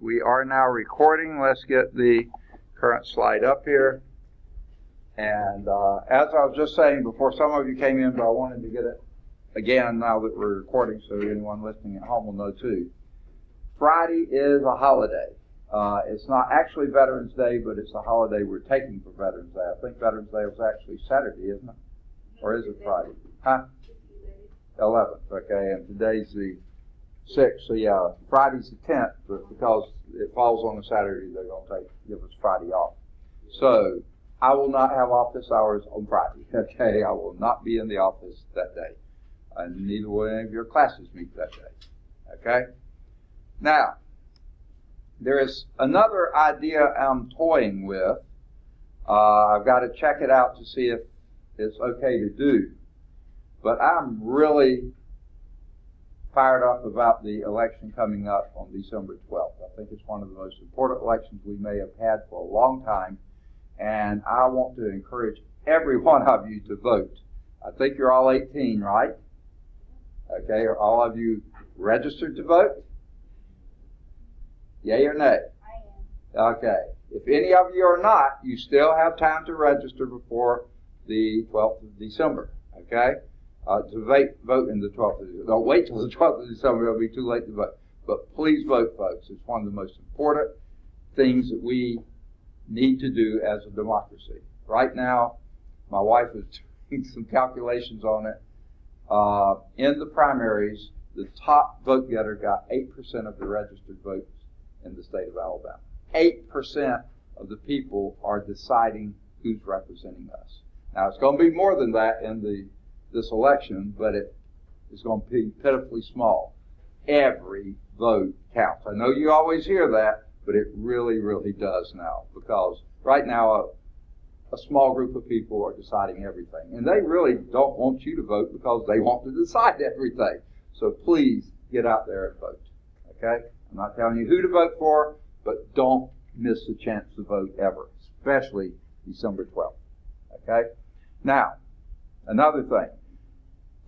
We are now recording. Let's get the current slide up here. And as I was just saying before, some of you came in, but I wanted to get it again now that we're recording so anyone listening at home will know too. Friday is a holiday. It's not actually Veterans Day, but it's a holiday we're taking for Veterans Day. I think Veterans Day was actually Saturday, isn't it? Or is it Friday? Huh? 11th, okay, and today's the 6th, so yeah, Friday's the 10th, but because it falls on a Saturday, they're going to give us Friday off. So, I will not have office hours on Friday, okay? I will not be in the office that day, and neither will any of your classes meet that day, okay? Now, there is another idea I'm toying with. I've got to check it out to see if it's okay to do, but I'm really fired up about the election coming up on December 12th. I think it's one of the most important elections we may have had for a long time, and I want to encourage every one of you to vote. I think you're all 18, right? Okay, are all of you registered to vote? Yay or nay? I am. Okay. If any of you are not, you still have time to register before the 12th of December, okay? To vote in the 12th of December. Don't wait till the 12th of December. It'll be too late to vote. But please vote, folks. It's one of the most important things that we need to do as a democracy. Right now, my wife is doing some calculations on it. In the primaries, the top vote getter got 8% of the registered votes in the state of Alabama. 8% of the people are deciding who's representing us. Now, it's going to be more than that in this election, but it is going to be pitifully small. Every vote counts. I know you always hear that, but it really, really does now, because right now a small group of people are deciding everything, and they really don't want you to vote because they want to decide everything. So please get out there and vote, okay? I'm not telling you who to vote for, but don't miss the chance to vote ever, especially December 12th, okay? Now, another thing.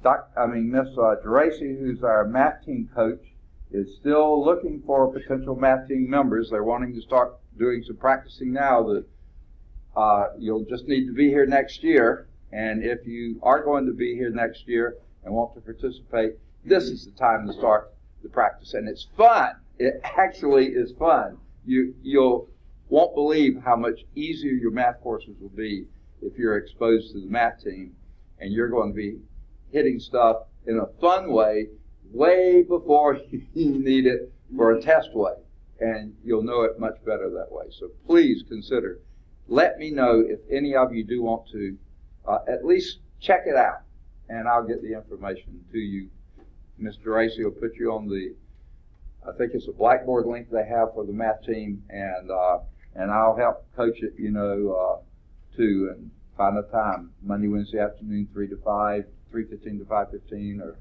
Miss Geraci, who's our math team coach, is still looking for potential math team members. They're wanting to start doing some practicing now. That you'll just need to be here next year. And if you are going to be here next year and want to participate, this is the time to start the practice. And it's fun. It actually is fun. You'll won't believe how much easier your math courses will be if you're exposed to the math team, and you're going to be hitting stuff in a fun way before you need it for a test way. And you'll know it much better that way. So please consider. Let me know if any of you do want to at least check it out, and I'll get the information to you. Mr. Geraci will put you on I think it's a Blackboard link they have for the math team, and I'll help coach it, too, and find a time, Monday, Wednesday afternoon, 3 to 5, 3:15 to 5:15, or,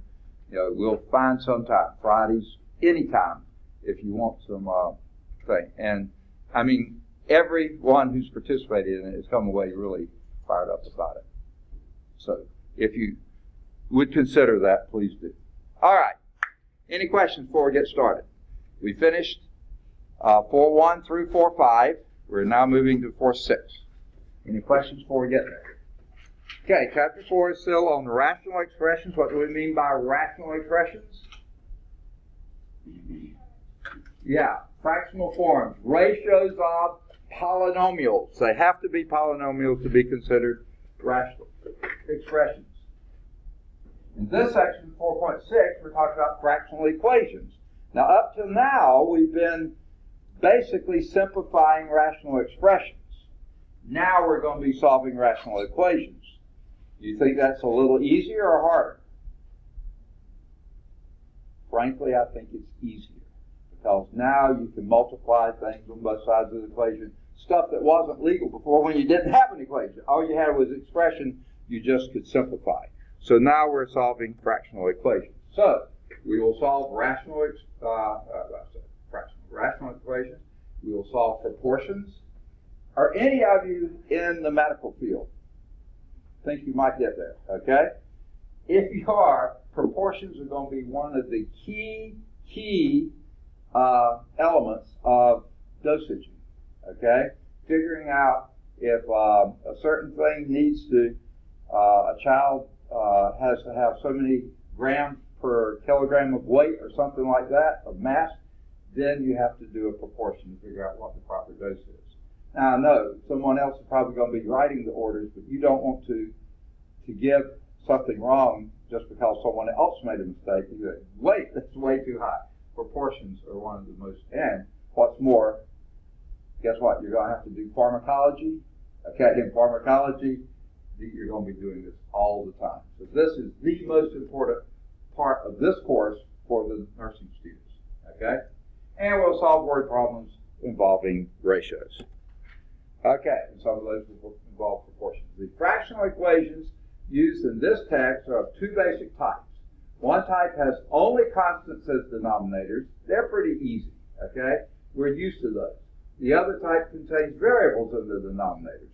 we'll find some time, Fridays, anytime, if you want some thing. And, everyone who's participated in it has come away really fired up about it. So, if you would consider that, please do. All right. Any questions before we get started? We finished 4.1 through 4.5. We're now moving to 4.6. Any questions before we get there? Okay, chapter 4 is still on rational expressions. What do we mean by rational expressions? Yeah, fractional forms, ratios of polynomials. They have to be polynomials to be considered rational expressions. In this section, 4.6, we're talking about fractional equations. Now, up to now, we've been basically simplifying rational expressions. Now we're going to be solving rational equations. Do you think that's a little easier or harder? Frankly, I think it's easier, because now you can multiply things on both sides of the equation, stuff that wasn't legal before when you didn't have an equation. All you had was expression, you just could simplify. So now we're solving fractional equations. So we will solve rational equations. We will solve proportions. Are any of you in the medical field? Think you might get there, okay? If you are, proportions are going to be one of the key elements of dosaging, okay? Figuring out if a certain thing needs to, a child has to have so many grams per kilogram of weight or something like that, of mass, then you have to do a proportion to figure out what the proper dose is. Now I know someone else is probably going to be writing the orders, but you don't want to give something wrong just because someone else made a mistake. You say, wait, that's way too high. Proportions are one of the most, and what's more, guess what? You're going to have to do pharmacology. Okay, in pharmacology, you're going to be doing this all the time. So this is the most important part of this course for the nursing students. Okay? And we'll solve word problems involving ratios. Okay, and some of those will involve proportions. The fractional equations used in this text are of two basic types. One type has only constants as denominators. They're pretty easy, okay? We're used to those. The other type contains variables in the denominators.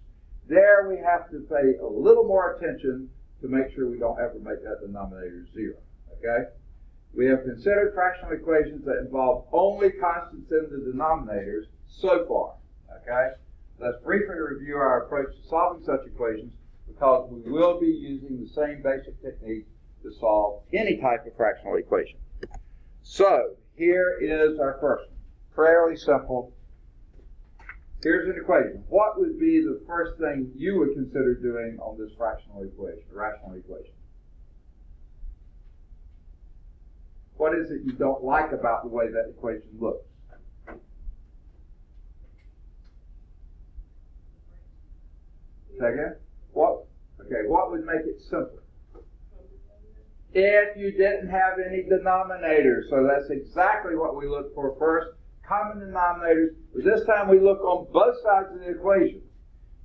There we have to pay a little more attention to make sure we don't ever make that denominator zero, okay? We have considered fractional equations that involve only constants in the denominators so far, okay? Let's briefly review our approach to solving such equations because we will be using the same basic technique to solve any type of fractional equation. So, here is our first one. Fairly simple. Here's an equation. What would be the first thing you would consider doing on this fractional equation, rational equation? What is it you don't like about the way that equation looks? Say again? What? Okay, what would make it simpler? If you didn't have any denominators. So that's exactly what we look for first. Common denominators. But this time we look on both sides of the equation.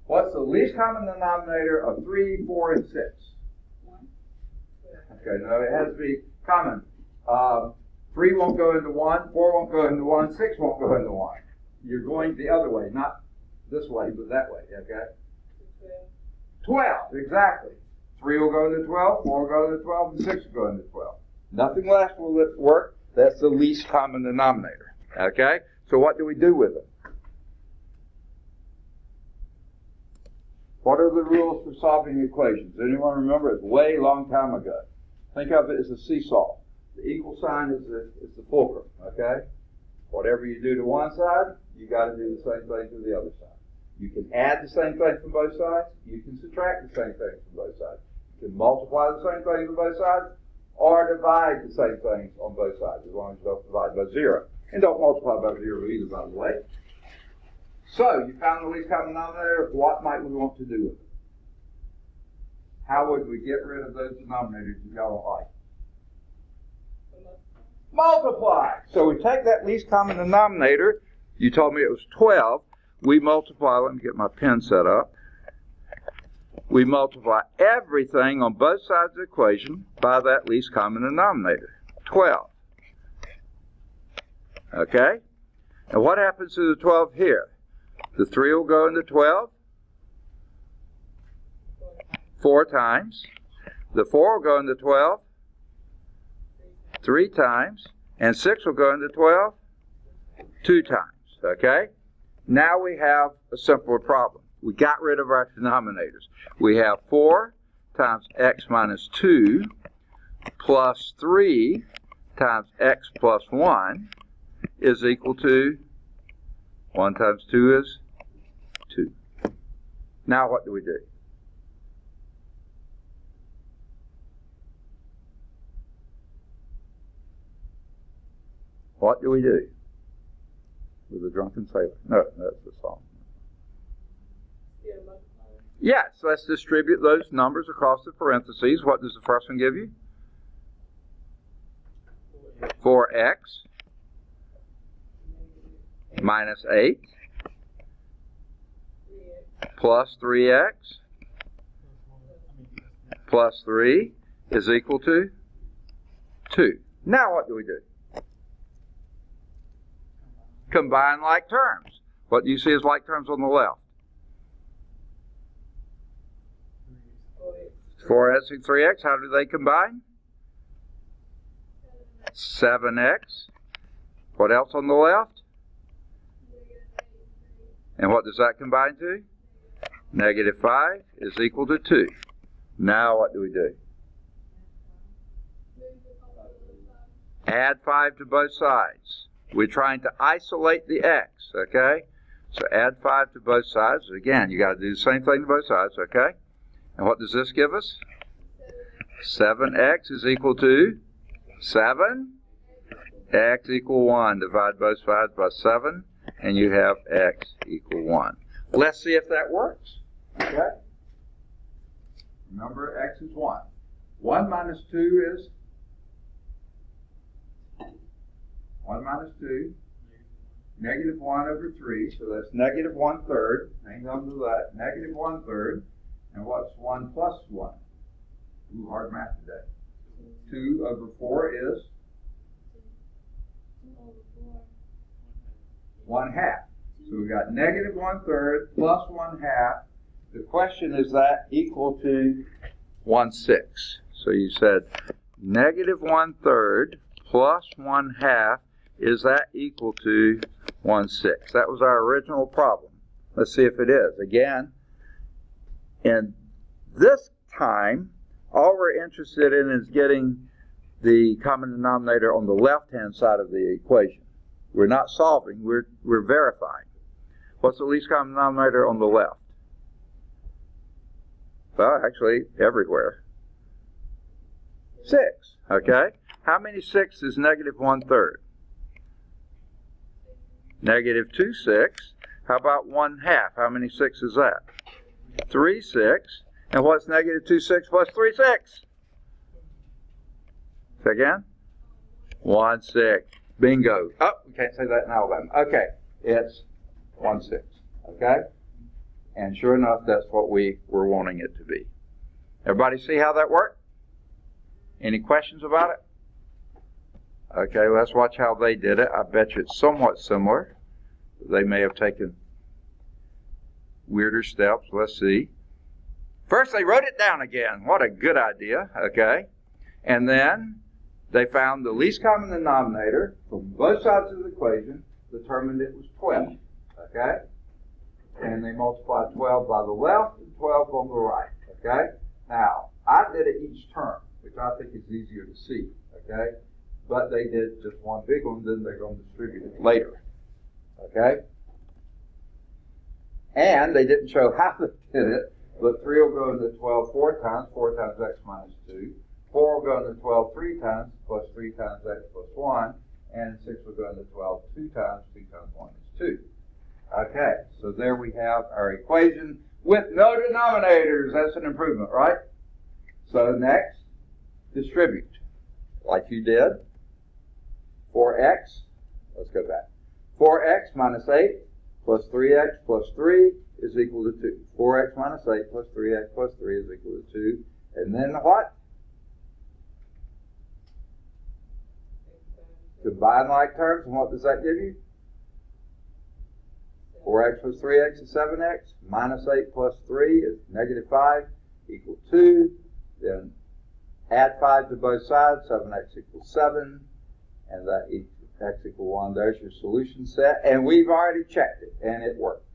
What's the least common denominator of 3, 4, and 6? 1. Okay, no, it has to be common. 3 won't go into 1, 4 won't go into 1, 6 won't go into 1. You're going the other way, not this way, but that way, okay? 12, exactly. 3 will go into 12, 4 will go into 12, and 6 will go into 12. Nothing less will work. That's the least common denominator. Okay? So what do we do with it? What are the rules for solving equations? Anyone remember? It's way long time ago. Think of it as a seesaw. The equal sign is the fulcrum. Okay? Whatever you do to one side, you got to do the same thing to the other side. You can add the same thing from both sides. You can subtract the same thing from both sides. You can multiply the same thing from both sides or divide the same things on both sides as long as you don't divide by 0. And don't multiply by 0 either, by the way. So, you found the least common denominator. What might we want to do with it? How would we get rid of those denominators you y'all don't like? Multiply. So we take that least common denominator. You told me it was 12. We multiply, let me get my pen set up. We multiply everything on both sides of the equation by that least common denominator, 12. Okay? And what happens to the 12 here? The 3 will go into 12 4 times. The 4 will go into 12 3 times. And 6 will go into 12 2 times. Okay? Now we have a simpler problem. We got rid of our denominators. We have 4 times x minus 2 plus 3 times x plus 1 is equal to 1 times 2 is 2. Now what do we do? What do we do? With the drunken sailor. No, that's the song. Yes, let's distribute those numbers across the parentheses. What does the first one give you? 4x minus 8 plus 3x plus 3 is equal to 2. Now what do we do? Combine like terms. What do you see as like terms on the left? 4x and 3x, how do they combine? 7x. What else on the left? And what does that combine to? Negative 5 is equal to 2. Now what do we do? Add 5 to both sides. We're trying to isolate the x, okay? So add 5 to both sides. Again, you got to do the same thing to both sides, okay? And what does this give us? 7x is equal to 7. X equal 1. Divide both sides by 7, and you have x equal 1. Let's see if that works, okay? Remember, x is 1. 1 minus 2 is? 1 minus 2, negative 1 over 3, so that's negative 1/3. Hang on to that, negative 1/3. And what's 1 plus 1? Ooh, hard math today. 2 over 4 is? 1/2. So we got negative 1/3 plus 1/2. The question is that equal to 1/6. So you said negative 1/3 plus 1/2. Is that equal to 1/6? That was our original problem. Let's see if it is. Again, in this time, all we're interested in is getting the common denominator on the left-hand side of the equation. We're not solving, we're verifying. What's the least common denominator on the left? Well, actually, everywhere. 6, okay? How many 6 is negative 1/3? Negative 2/6. How about 1/2? How many 6 is that? 3/6. And what's negative 2/6 plus 3/6? Say again? 1/6. Bingo. Oh, we can't say that in Alabama. Okay, it's 1/6. Okay? And sure enough, that's what we were wanting it to be. Everybody see how that worked? Any questions about it? Okay, let's watch how they did it. I bet you it's somewhat similar. They may have taken weirder steps. Let's see. First, they wrote it down again. What a good idea, okay? And then they found the least common denominator from both sides of the equation, determined it was 12, okay? And they multiplied 12 by the left and 12 on the right, okay? Now, I did it each term, which I think is easier to see, okay? But they did just one big one, then they're going to distribute it later, okay? And they didn't show how they did it, but 3 will go into 12 4 times x minus 2. 4 will go into 12 3 times, plus 3 times x plus 1. And 6 will go into 12 2 times 1 is 2. Okay, so there we have our equation with no denominators. That's an improvement, right? So next, distribute, like you did. 4x, let's go back. 4x minus 8 plus 3x plus 3 is equal to 2. 4x minus 8 plus 3x plus 3 is equal to 2. And then what? Combine like terms, and what does that give you? 4x plus 3x is 7x. Minus 8 plus 3 is negative 5 equal 2. Then add 5 to both sides, 7x equals 7. And that equals x equals 1. There's your solution set. And we've already checked it, and it worked.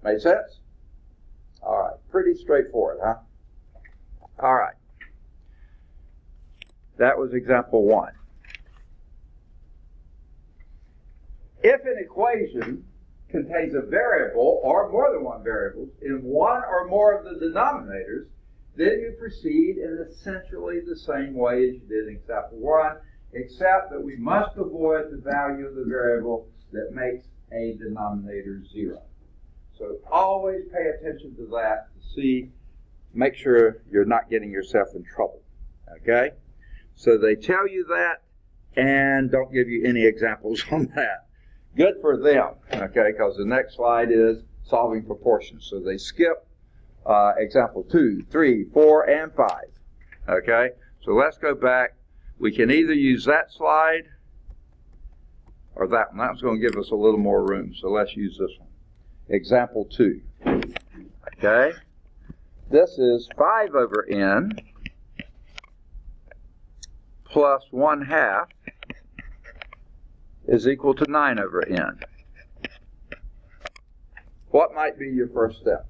Make sense? All right. Pretty straightforward, huh? All right. That was example 1. If an equation contains a variable or more than one variable in one or more of the denominators, then you proceed in essentially the same way as you did in example 1, except that we must avoid the value of the variable that makes a denominator 0. So always pay attention to that to see, make sure you're not getting yourself in trouble. Okay? So they tell you that and don't give you any examples on that. Good for them, okay, because the next slide is solving proportions. So they skip example 2, 3, 4, and 5. Okay? So let's go back. We can either use that slide or that one. That one's going to give us a little more room, so let's use this one. Example 2. Okay? This is 5 over n plus 1/2 is equal to 9 over n. what might be your first step?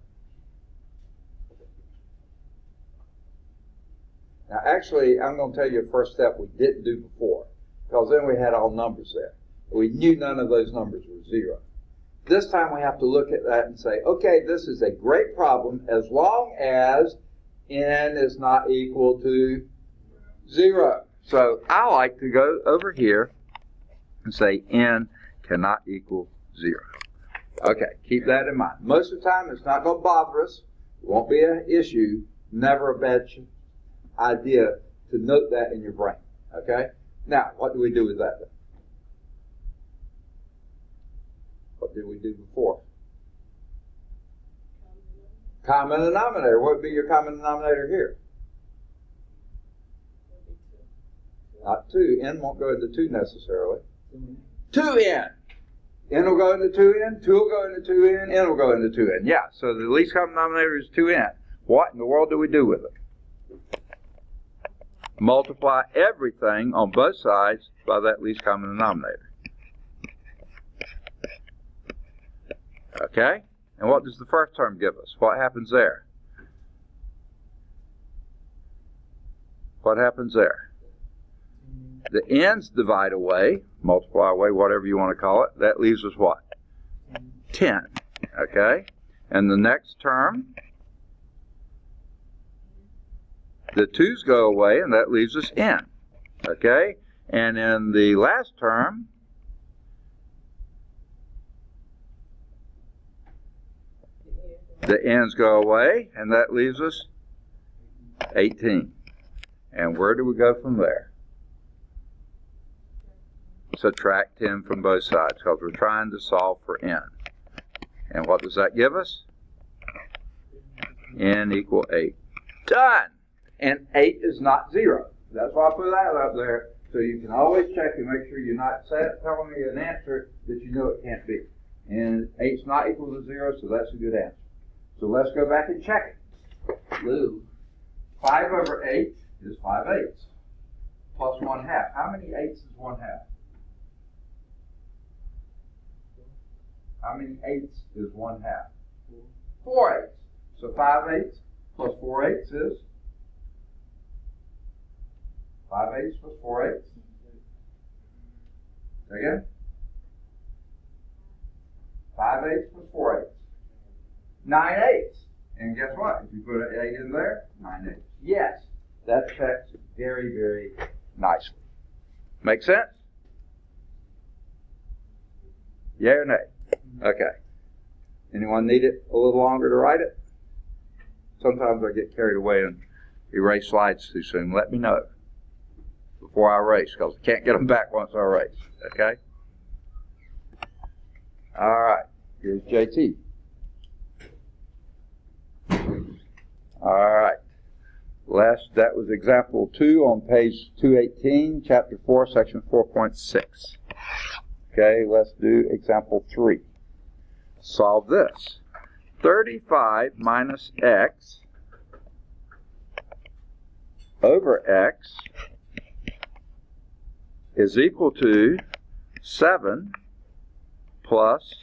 Now, actually, I'm going to tell you a first step we didn't do before, because then we had all numbers there. We knew none of those numbers were zero. This time we have to look at that and say, okay, this is a great problem as long as n is not equal to 0. So I like to go over here and say n cannot equal 0. Okay, keep that in mind. Most of the time it's not going to bother us. It won't be an issue. Never a bad idea to note that in your brain. Okay? Now, what do we do with that then? What did we do before? Common denominator. What would be your common denominator here? Not 2. N won't go into 2 necessarily. 2n. N will go into 2n, 2 will go into 2n, n will go into 2n. Yeah, so the least common denominator is 2n. What in the world do we do with it? Multiply everything on both sides by that least common denominator. Okay? And what does the first term give us? What happens there? What happens there? The n's divide away, multiply away, whatever you want to call it. That leaves us what? 10. Okay? And the next term, the 2's go away, and that leaves us n. Okay? And in the last term, the n's go away, and that leaves us 18. And where do we go from there? Subtract 10 from both sides, because we're trying to solve for n. And what does that give us? N equal 8. Done! And 8 is not 0. That's why I put that up there, so you can always check and make sure you're not telling me an answer that you know it can't be. And 8's not equal to 0, so that's a good answer. So let's go back and check it. Lou, 5 over 8 is 5/8 plus 1/2. How many 8s is 1/2? How many 8s is 1/2? 4 8s. So 5/8 plus 4 8s is 5 8s plus 4 8s. Again? 5 8s plus 4 8s. 9 8s. And guess what? If you put an 8 in there, 9 8s. Yes, that checks very, very nicely. Make sense? Yeah or nay? Okay. Anyone need it a little longer to write it? Sometimes I get carried away and erase slides too soon. Let me know before I erase, because I can't get them back once I erase. Okay? All right. Here's JT. All right. That was example 2 on page 218, chapter 4, section 4.6. Okay, let's do example 3. Solve this. 35 minus x over x is equal to 7 plus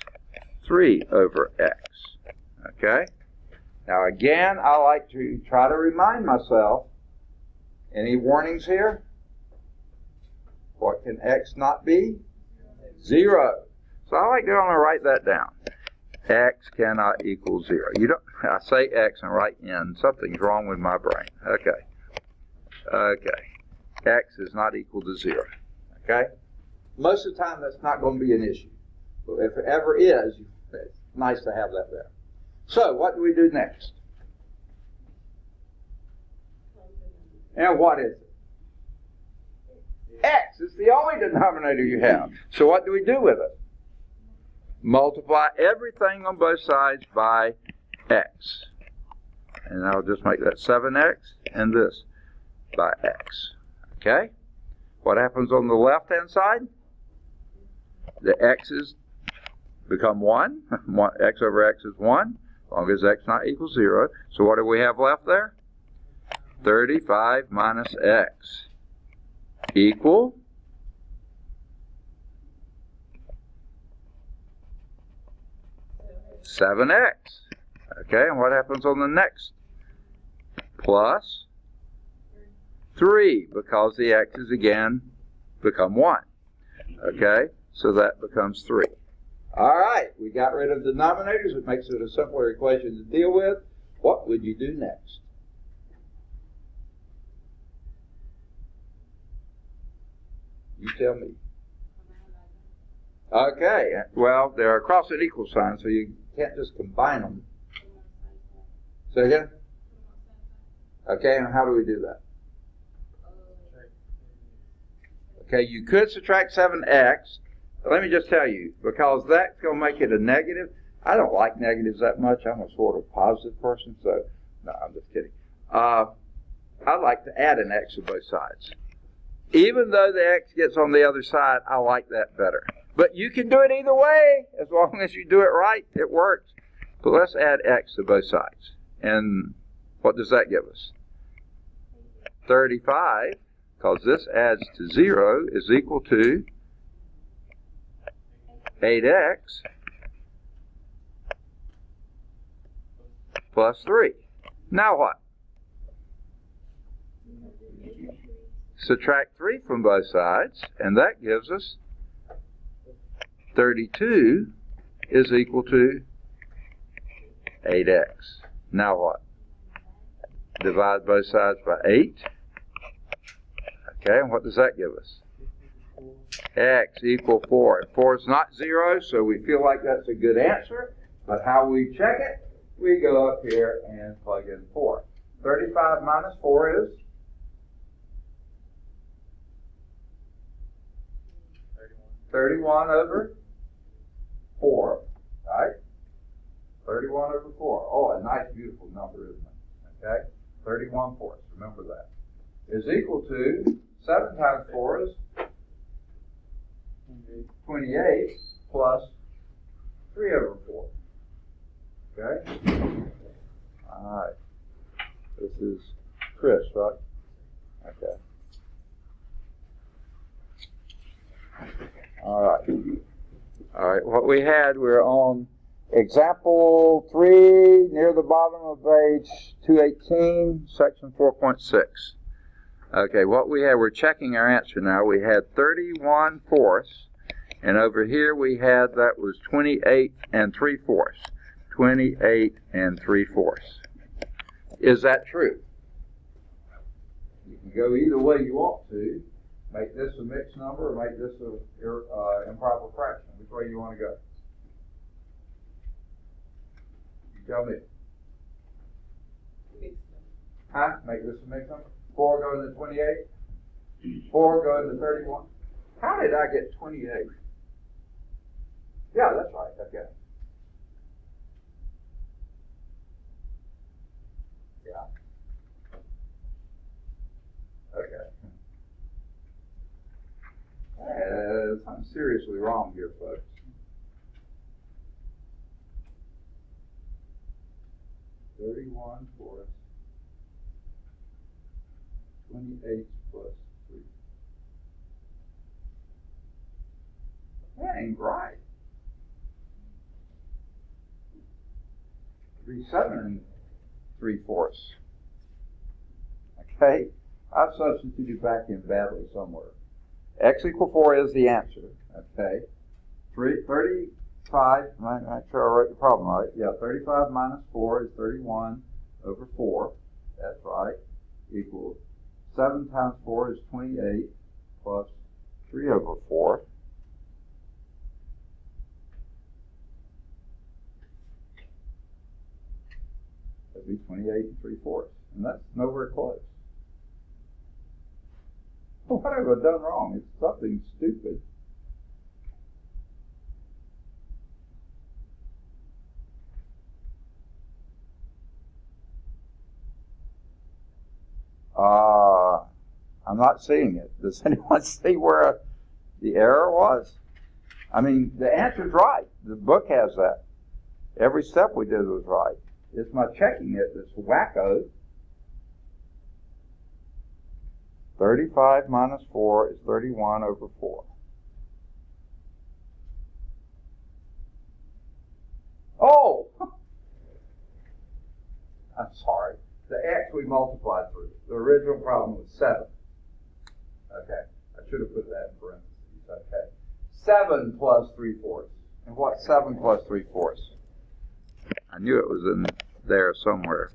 3 over x. Okay? Now again, I like to try to remind myself, any warnings here? What can x not be? 0. So I like to write that down. X cannot equal 0. I say x and write n. Something's wrong with my brain. Okay. Okay. X is not equal to 0. Okay? Most of the time that's not going to be an issue. But if it ever is, it's nice to have that there. So, what do we do next? And what is it? X is the only denominator you have. So what do we do with it? Multiply everything on both sides by x. And I'll just make that 7x and this by x. Okay? What happens on the left-hand side? The x's become 1. X over x is 1. As long as x not equals 0. So what do we have left there? 35 minus x equal 7x. Okay, and what happens on the next? Plus 3, because the x's again become 1. Okay, so that becomes 3. All right, we got rid of denominators. It makes it a simpler equation to deal with. What would you do next? You tell me. Okay, well, they're across an equal sign, so you can't just combine them. Say again? Okay, and how do we do that? Okay, you could subtract 7x. Let me just tell you, because that's going to make it a negative. I don't like negatives that much. I'm a sort of positive person, so no, I'm just kidding. I like to add an x to both sides. Even though the x gets on the other side, I like that better. But you can do it either way. As long as you do it right, it works. But let's add x to both sides. And what does that give us? 35, because this adds to 0, is equal to 8x plus 3. Now what? Subtract 3 from both sides, and that gives us 32 is equal to 8x. Now what? Divide both sides by 8. Okay, and what does that give us? X equal 4. 4 is not 0, so we feel like that's a good answer. But how we check it? We go up here and plug in 4. 35 minus 4 is? 31 over 4, right? 31 over 4. Oh, a nice, beautiful number, isn't it? Okay? 31/4. Remember that. Is equal to 7 times 4 is 28 plus 3 over 4. Okay? All right. This is Chris, right? Okay. All right. All right. What we had, we're on example 3 near the bottom of page 218, section 4.6. Okay, what we had, we're checking our answer now. We had 31/4, and over here we had that was 28 3/4. 28 3/4. Is that true? You can go either way you want to. Make this a mixed number or make this an improper fraction. Which way you want to go? You tell me. Huh? Make this a mixed number? 4 go into 28? 4 go into 31? How did I get 28? Yeah, that's right. Okay. Yeah. Okay. Something seriously wrong here, folks. (31/4) 28 plus 3. That ain't right. 37 3/4. Okay? I've substituted back in badly somewhere. X equal 4 is the answer. Okay? 35, I'm not sure I wrote the problem right. Yeah, 35 minus 4 is 31 over 4. That's right. Equals 7 times 4 is 28 plus 3 over 4. That'd be 28 3/4. And that's nowhere close. Well, what have I done wrong? It's something stupid. I'm not seeing it. Does anyone see where the error was? I mean, the answer's right. The book has that. Every step we did was right. It's my checking it that's wacko. 35 minus 4 is 31 over 4. Oh, x we multiplied through. The original problem was 7. Okay, I should have put that in parentheses. Okay, 7 plus 3/4. And what's 7 plus 3/4? I knew it was in there somewhere.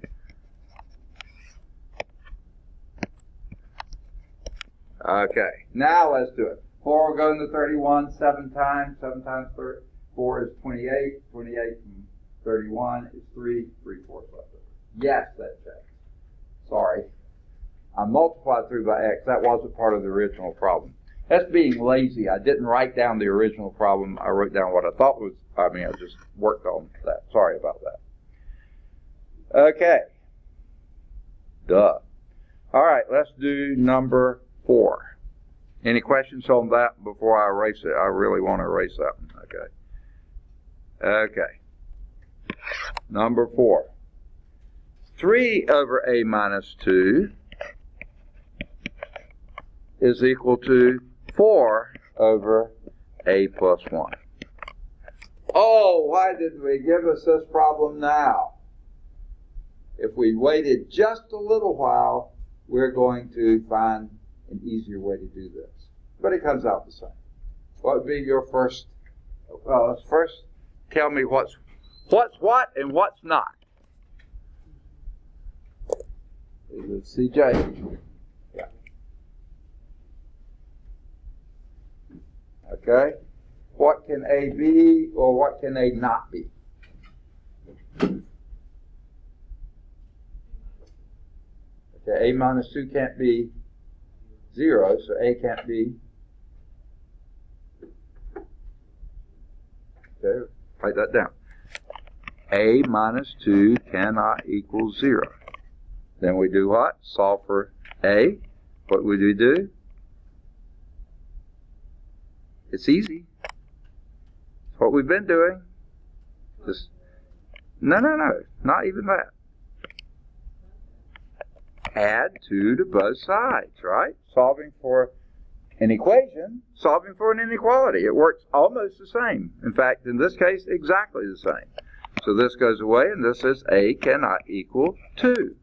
Okay, now let's do it. 4 will go into 31 7 times. 7 times 4 is 28. 28 from 31 is 3. 3/4 left over. Yes, that checks. Sorry. I multiplied through by x. That wasn't part of the original problem. That's being lazy. I didn't write down the original problem. I wrote down what I thought was, I just worked on that. Sorry about that. Okay. Duh. All right, let's do number 4. Any questions on that before I erase it? I really want to erase that one. Okay. Okay. Number 4. 3 over a minus 2 is equal to 4 over a plus 1. Oh, why did we give us this problem now? If we waited just a little while, we're going to find an easier way to do this. But it comes out the same. What would be your first? Well, let's first tell me what's what and what's not. Is it CJ? Yeah. Okay. What can A be or what can A not be? Okay, A minus 2 can't be 0, so A can't be. Okay, write that down. A minus 2 cannot equal 0. Then we do what? Solve for A. What would we do? It's easy. It's what we've been doing. Just no, not even that. Add 2 to both sides, right? Solving for an equation, solving for an inequality. It works almost the same. In fact, in this case, exactly the same. So this goes away, and this says A cannot equal 2.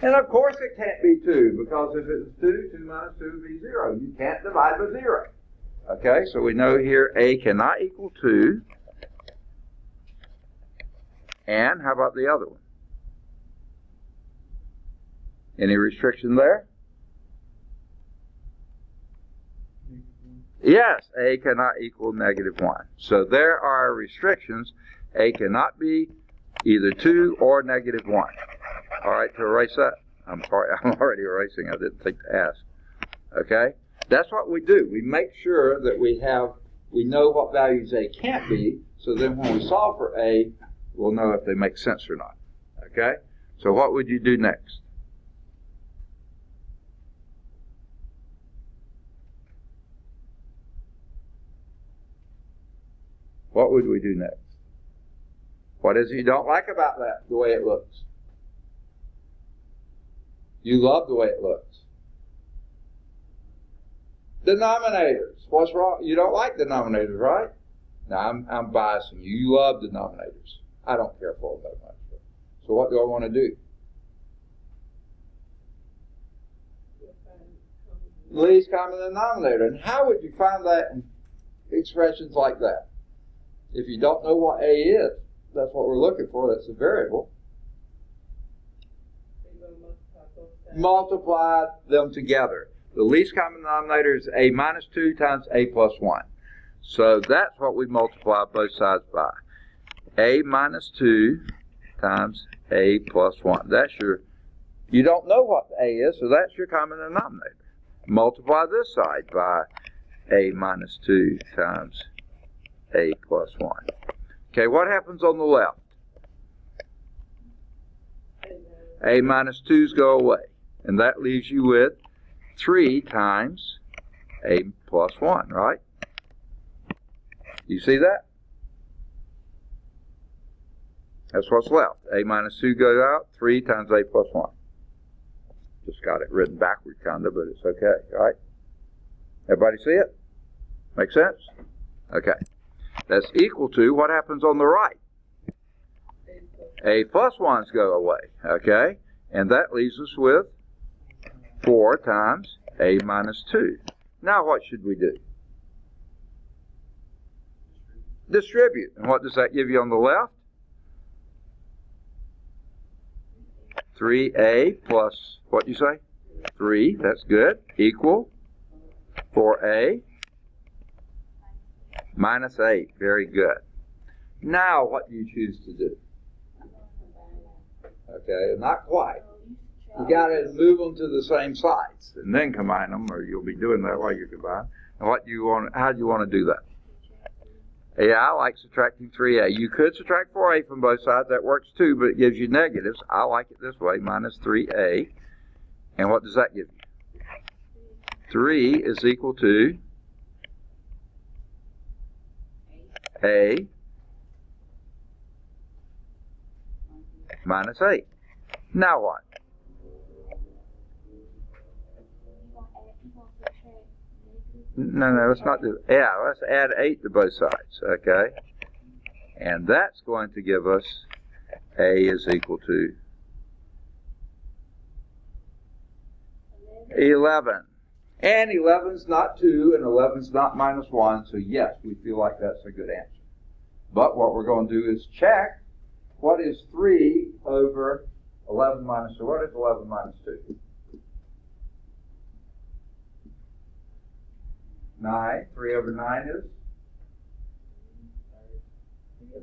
And of course it can't be 2, because if it's 2, 2 minus 2 would be 0. You can't divide by 0. Okay, so we know here A cannot equal 2. And how about the other one? Any restriction there? Yes, A cannot equal -1. So there are restrictions. A cannot be either 2 or -1. All right, to erase that. I'm sorry, I'm already erasing. I didn't think to ask. Okay? That's what we do. We make sure that we know what values A can't be, so then when we solve for A, we'll know if they make sense or not. Okay? So what would you do next? What would we do next? What is it you don't like about that, the way it looks? You love the way it looks. Denominators. What's wrong? You don't like denominators, right? Now, I'm biasing you. You love denominators. I don't care for them that much. So what do I want to do? Least common denominator. And how would you find that in expressions like that? If you don't know what A is, that's what we're looking for. That's a variable. Multiply them together. The least common denominator is A minus 2 times A plus 1. So that's what we multiply both sides by. A minus 2 times A plus 1. That's you don't know what A is, so that's your common denominator. Multiply this side by A minus 2 times A plus 1. Okay, what happens on the left? A minus 2's go away. And that leaves you with 3 times A plus 1, right? You see that? That's what's left. A minus 2 goes out, 3 times A plus 1. Just got it written backward, kind of, but it's okay, right? Everybody see it? Make sense? Okay. That's equal to what happens on the right. A plus 1's go away, okay? And that leaves us with 4 times A minus 2. Now what should we do? Distribute. And what does that give you on the left? 3A plus, what do you say? 3, that's good, equal 4A minus 8. Very good. Now what do you choose to do? Okay, not quite. You got to move them to the same sides and then combine them, or you'll be doing that while you combine. And what do you want? How do you want to do that? Yeah, I like subtracting 3A. You could subtract 4A from both sides. That works too, but it gives you negatives. I like it this way, minus 3A. And what does that give you? 3 is equal to A minus 8. Now what? No, let's not do it. Yeah, let's add 8 to both sides, okay? And that's going to give us A is equal to 11. And 11's not 2, and 11's not minus 1, so yes, we feel like that's a good answer. But what we're going to do is check what is 3 over 11 minus 2. What is 11 minus 2? 9. 3 over 9 is?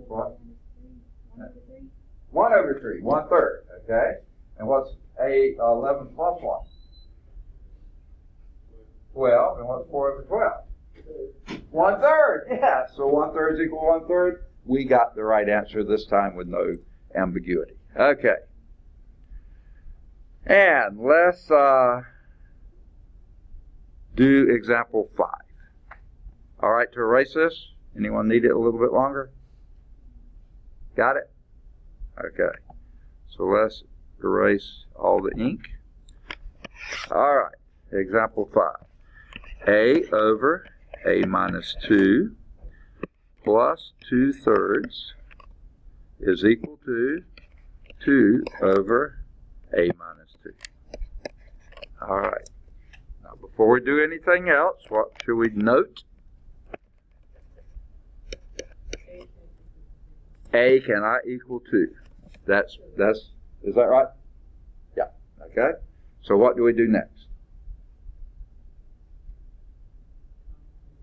What? 1 over 3. 1/3. Okay? And what's 11 plus 1? 12. And what's 4 over 12? 1/3. Yeah. So 1/3 is equal to 1/3. We got the right answer this time with no ambiguity. Okay. And let's do example 5. All right, to erase this, anyone need it a little bit longer? Got it? Okay. So let's erase all the ink. All right, example 5. A over A minus 2 plus 2/3 is equal to 2 over A minus 2. All right. Now, before we do anything else, what should we note? A cannot equal 2. Is that right? Yeah. Okay. So what do we do next?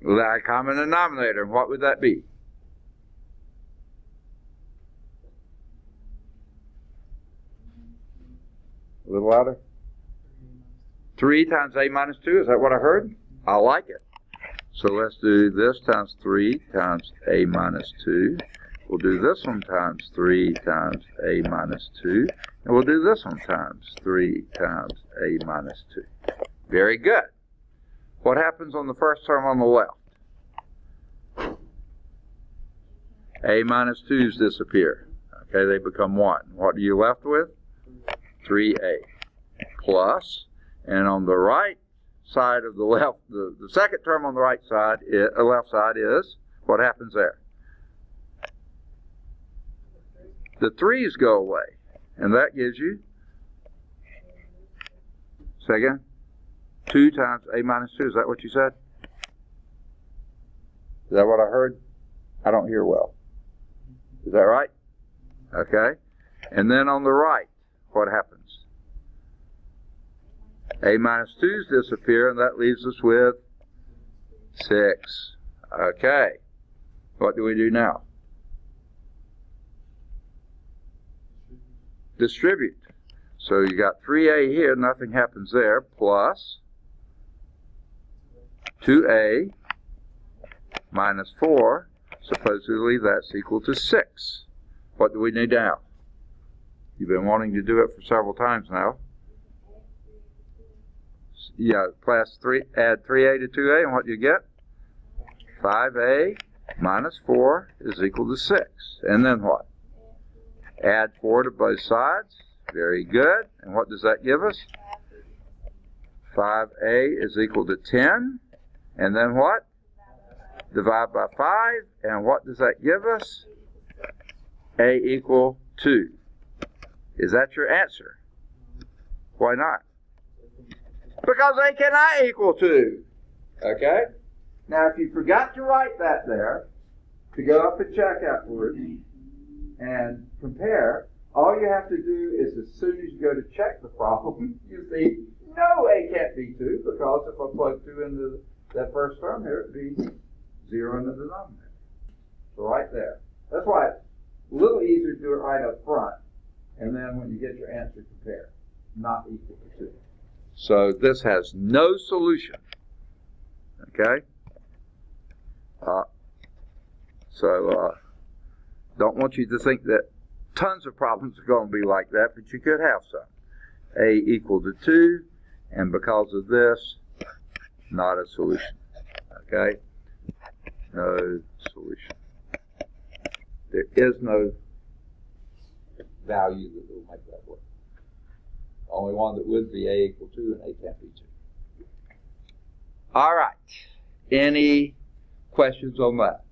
The common denominator. What would that be? A little louder. 3 times A minus 2. Is that what I heard? I like it. So let's do this times 3 times A minus 2. We'll do this one times 3 times A minus 2. And we'll do this one times 3 times A minus 2. Very good. What happens on the first term on the left? A minus 2's disappear. Okay, they become 1. What are you left with? 3A plus, and on the right side of the left, the second term on the right side, left side is, what happens there? The 3's go away, and that gives you, say again, 2 times A minus 2. Is that what you said? Is that what I heard? I don't hear well. Is that right? Okay. And then on the right, what happens? A minus 2's disappear, and that leaves us with 6. Okay. What do we do now? Distribute. So you got 3A here, nothing happens there, plus 2A minus 4, supposedly that's equal to 6. What do we need now? You've been wanting to do it for several times now. Yeah, add 3A to 2A, and what do you get? 5A minus 4 is equal to 6. And then what? Add 4 to both sides. Very good. And what does that give us? 5A is equal to 10. And then what? Divide by 5. And what does that give us? A equal 2. Is that your answer? Why not? Because A cannot equal 2. Okay? Now, if you forgot to write that there, to go up and check afterwards and compare, all you have to do is as soon as you go to check the problem, you see, no, A can't be 2, because if I plug 2 into that first term here, it'd be 0 in the denominator. So right there. That's why it's a little easier to do it right up front, and then when you get your answer, compare. Not equal to 2. So this has no solution. Okay? Don't want you to think that tons of problems are going to be like that, but you could have some. A equal to 2, and because of this, not a solution. Okay? No solution. There is no value that will make that work. The only one that would be A equal 2, and A can't be 2. All right. Any questions on that?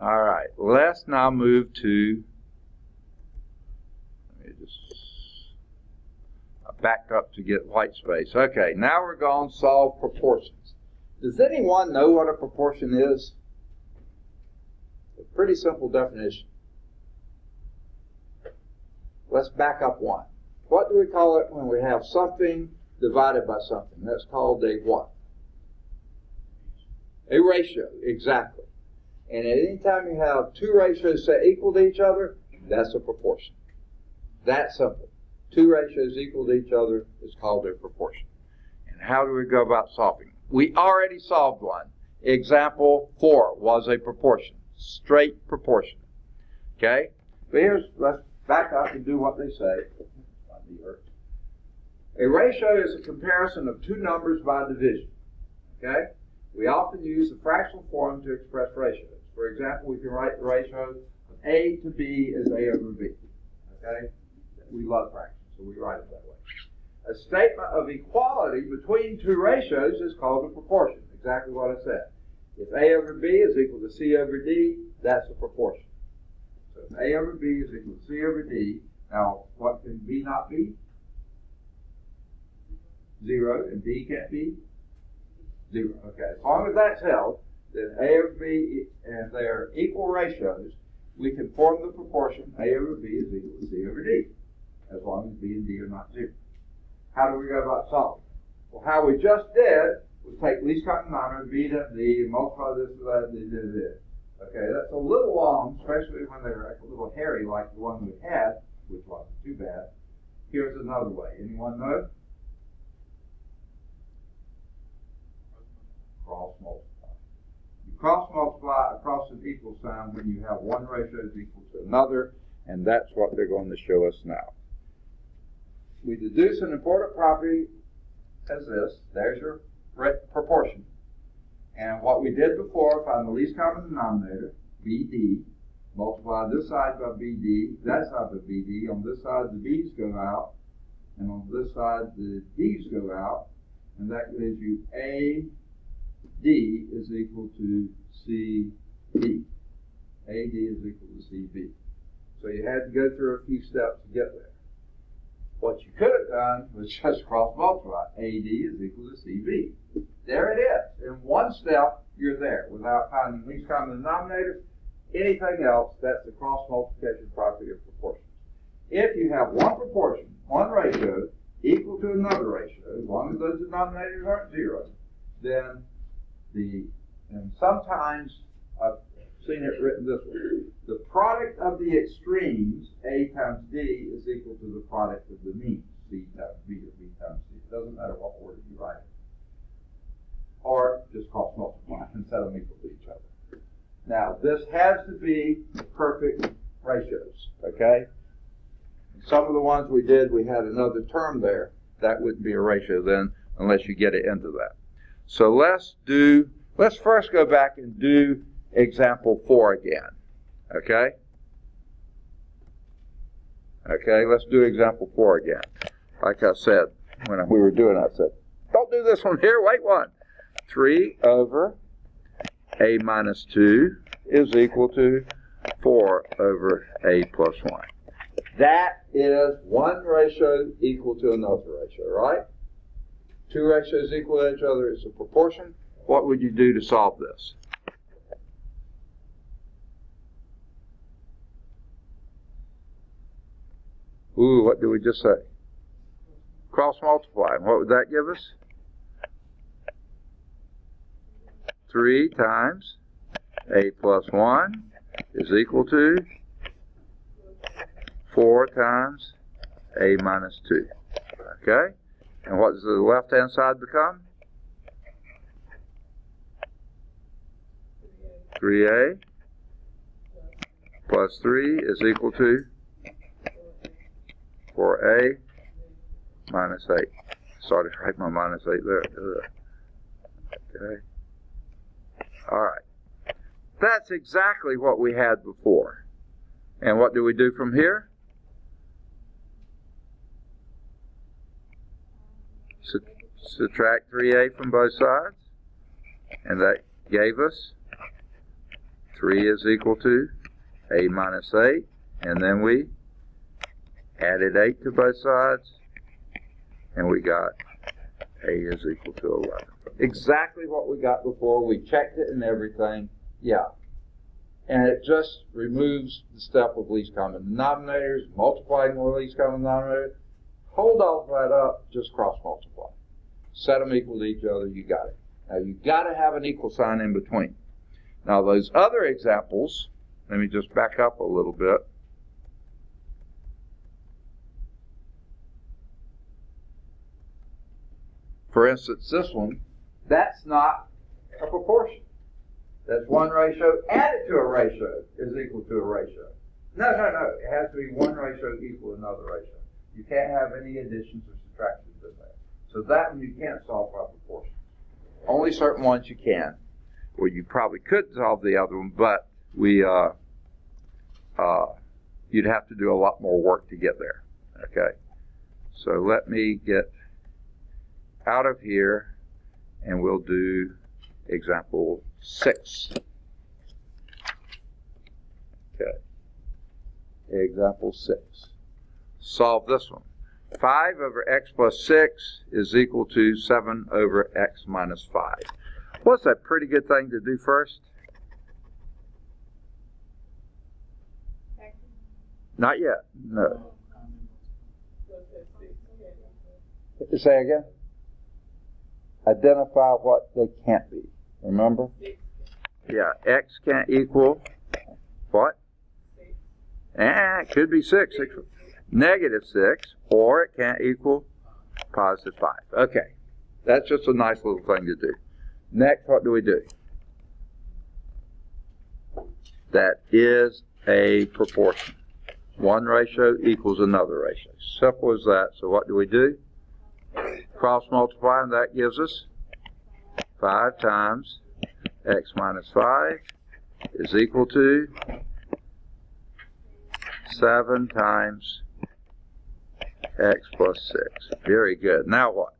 All right. Let's now move to, I backed up to get white space. Okay, now we're going to solve proportions. Does anyone know what a proportion is? A pretty simple definition. Let's back up one. What do we call it when we have something divided by something? That's called a what? A ratio, exactly. And at any time you have two ratios set equal to each other, that's a proportion. That simple. Two ratios equal to each other is called a proportion. And how do we go about solving? We already solved one. Example 4 was a proportion. Straight proportion. Okay? But let's back up and do what they say. A ratio is a comparison of two numbers by division. Okay? We often use the fractional form to express ratios. For example, we can write the ratio of A to B as A over B. Okay? We love fractions, so we write it that way. A statement of equality between two ratios is called a proportion. Exactly what I said. If A over B is equal to C over D, that's a proportion. So if A over B is equal to C over D, now what can B not be? 0, and D can't be 0. Okay, as long as that's held, then A over B, and they're equal ratios, we can form the proportion A over B is equal to C over D, as long as B and D are not 0. How do we go about solving? Well, how we just did was take least common denominator, B times D, and multiply this with that, and this. Okay, that's a little long, especially when they're a little hairy like the one we had, which wasn't too bad. Here's another way. Anyone know? Cross multiply. You cross multiply across an equal sign when you have one ratio is equal to another, and that's what they're going to show us now. We deduce an important property as this. There's your proportion. And what we did before, find the least common denominator, BD, multiply this side by BD, that side by BD. On this side, the B's go out, and on this side, the D's go out, and that gives you AD is equal to CB. AD is equal to CB. So you had to go through a few steps to get there. What you could have done was just cross multiply. AD is equal to CB. There it is. In one step, you're there without finding least common denominator. Anything else, that's the cross multiplication property of proportions. If you have one proportion, one ratio, equal to another ratio, as long as those denominators aren't 0, then and sometimes I've seen it written this way, the product of the extremes, A times D, is equal to the product of the means, C times B or B times C. It doesn't matter what order you write it. Or just cross multiply and set them equal to each other. Now, this has to be perfect ratios, okay? Some of the ones we did, we had another term there. That wouldn't be a ratio then unless you get it into that. So let's first go back and do example 4 again, okay? Okay, let's do example 4 again. Like I said, when we were doing it, I said, don't do this one here, wait one. 3 over A minus 2 is equal to 4 over A plus 1. That is one ratio equal to another ratio, right? Two ratios equal to each other is a proportion. What would you do to solve this? Ooh, what did we just say? Cross multiply. And what would that give us? 3 times a plus 1 is equal to 4 times a minus 2. Okay? And what does the left-hand side become? 3a plus 3 is equal to 4a minus 8. Sorry to write my minus 8 there. Okay. All right. That's exactly what we had before. And what do we do from here? Subtract 3a from both sides. And that gave us 3 is equal to a minus 8. And then we added 8 to both sides. And we got a is equal to 11. Exactly what we got before. We checked it and everything. Yeah. And it just removes the step of least common denominators, multiplying with least common denominator. Hold all of that up, just cross multiply. Set them equal to each other, you got it. Now you got to have an equal sign in between. Now those other examples, let me just back up a little bit. For instance, this one, that's not a proportion. That's one ratio added to a ratio is equal to a ratio. No. It has to be one ratio equal to another ratio. You can't have any additions or subtractions in there. So that one you can't solve by proportions. Only certain ones you can. Well, you probably could solve the other one, but you'd have to do a lot more work to get there. Okay. So let me get out of here, and we'll do example 6. Okay. Example 6. Solve this one. 5 over x plus 6 is equal to 7 over x minus 5. What's a pretty good thing to do first? Not yet. No. Say again? Identify what they can't be. Remember? Yeah, x can't equal what? It could be 6. Negative 6, or it can't equal positive 5. Okay, that's just a nice little thing to do. Next, what do we do? That is a proportion. One ratio equals another ratio. Simple as that. So what do we do? Cross multiply, and that gives us 5 times x minus 5 is equal to 7 times x plus 6. Very good. Now what?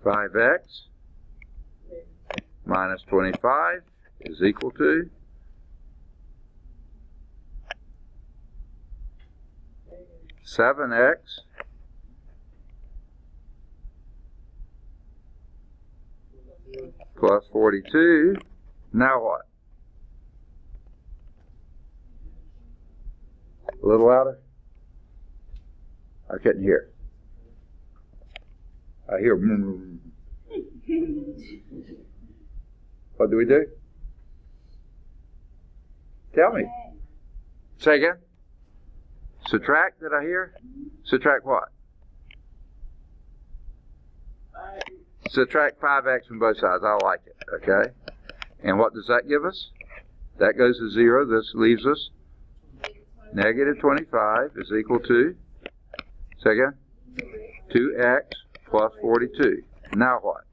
5x minus 25 is equal to 7x plus 42. Now what? A little louder? I couldn't hear. I hear. What do we do? Tell me. Say again. Subtract, did I hear? Subtract what? Subtract 5x from both sides. I like it. Okay. And what does that give us? That goes to 0. This leaves us negative 25 is equal to, say again, 2x plus 42. Now what?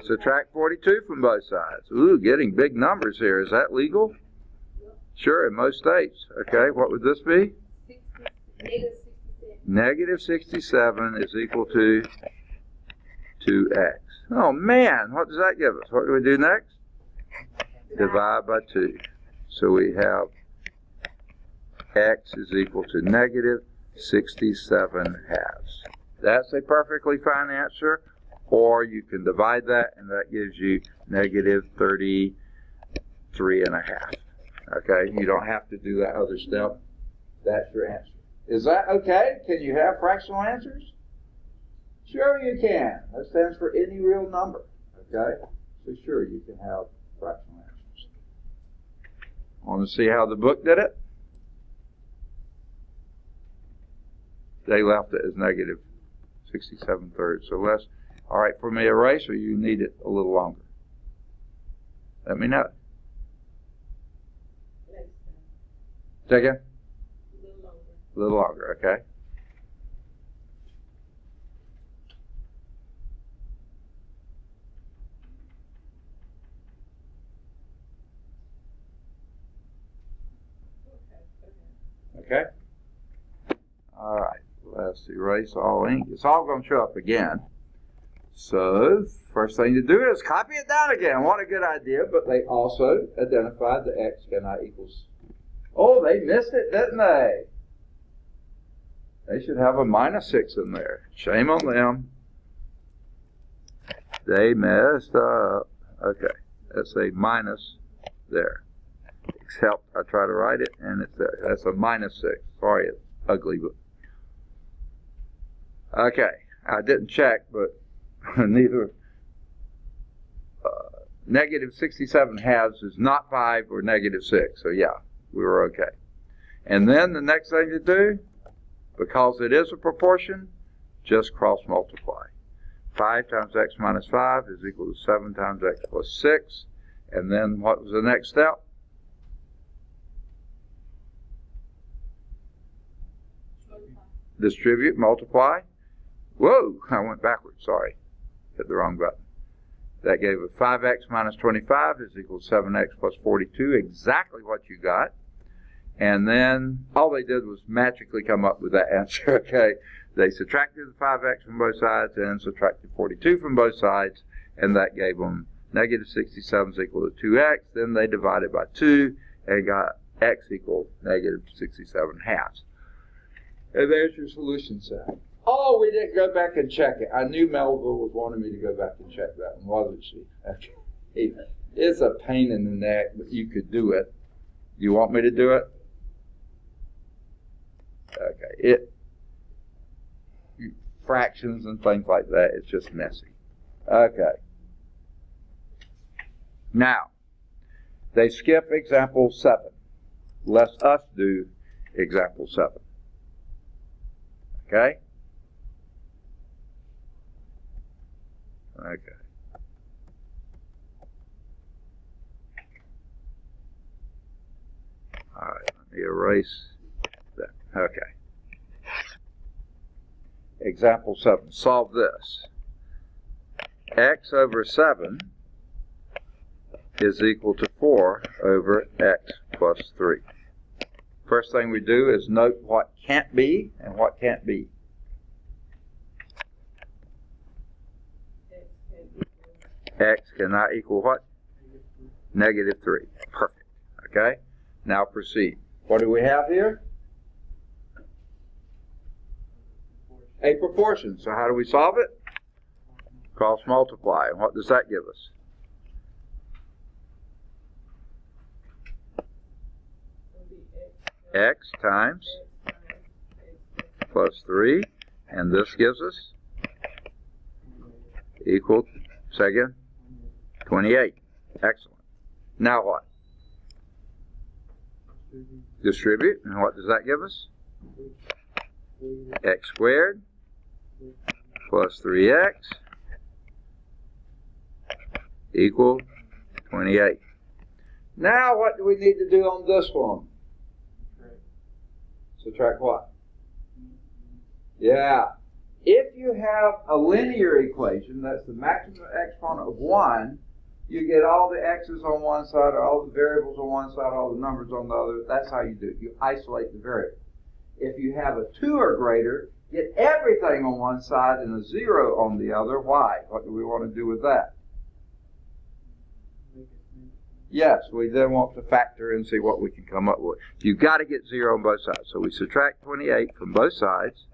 Subtract 42 from both sides. Ooh, getting big numbers here. Is that legal? Sure, in most states. Okay, what would this be? Negative 67 is equal to 2x. Oh man, what does that give us? What do we do next? divide by 2. So we have x is equal to negative 67 halves. That's a perfectly fine answer, or you can divide that and that gives you negative 33 and a half. Okay, you don't have to do that other step. That's your answer. Is that okay? Can you have fractional answers? Sure you can. That stands for any real number. Okay, so sure you can have fractional answers. Want to see how the book did it? They left it as negative 67 thirds. So let's, all right, for me erase, or you need it a little longer? Let me know. Say again? A little longer, okay. Okay? All right, let's erase all ink. It's all going to show up again. So, first thing to do is copy it down again. What a good idea, but they also identified the x cannot equals. Oh, they missed it, didn't they? They should have a -6 in there. Shame on them. They messed up. Okay, that's a minus there. Except I try to write it and it's there. That's a -6. Sorry, it's ugly, but okay. I didn't check, but neither. Negative 67 halves is not 5 or -6. So yeah, we were okay. And then the next thing to do, because it is a proportion, just cross multiply. 5 times x minus 5 is equal to 7 times x plus 6. And then what was the next step? Distribute, multiply. Whoa, I went backwards, sorry. Hit the wrong button. That gave us 5x minus 25 is equal to 7x plus 42, exactly what you got. And then all they did was magically come up with that answer, okay? They subtracted the 5x from both sides and subtracted 42 from both sides, and that gave them negative 67 is equal to 2x. Then they divided by 2 and got x equal negative 67 halves. And there's your solution set. Oh, we didn't go back and check it. I knew Melville was wanting me to go back and check that one, wasn't she? Okay. It's a pain in the neck, but you could do it. You want me to do it? Okay. Fractions and things like that, it's just messy. Okay. Now, they skip example 7. Let us do example 7. Okay? Okay. All right, let me erase that. Okay. Example 7. Solve this. X over 7 is equal to 4 over x plus 3. First thing we do is note what can't be and what can't be. X cannot equal what? Negative 3. Perfect. Okay? Now proceed. What do we have here? A proportion. So how do we solve it? Cross multiply. And what does that give us? X times plus 3. And this gives us equal, second, 28. Excellent. Now what? Distribute. And what does that give us? X squared plus 3x equal 28. Now what do we need to do on this one? Subtract what? Yeah. If you have a linear equation, that's the maximum exponent of 1, you get all the x's on one side, all the variables on one side, all the numbers on the other. That's how you do it. You isolate the variable. If you have a 2 or greater, get everything on one side and a 0 on the other. Why? What do we want to do with that? Yes, we then want to factor and see what we can come up with. You've got to get 0 on both sides. So we subtract 28 from both sides,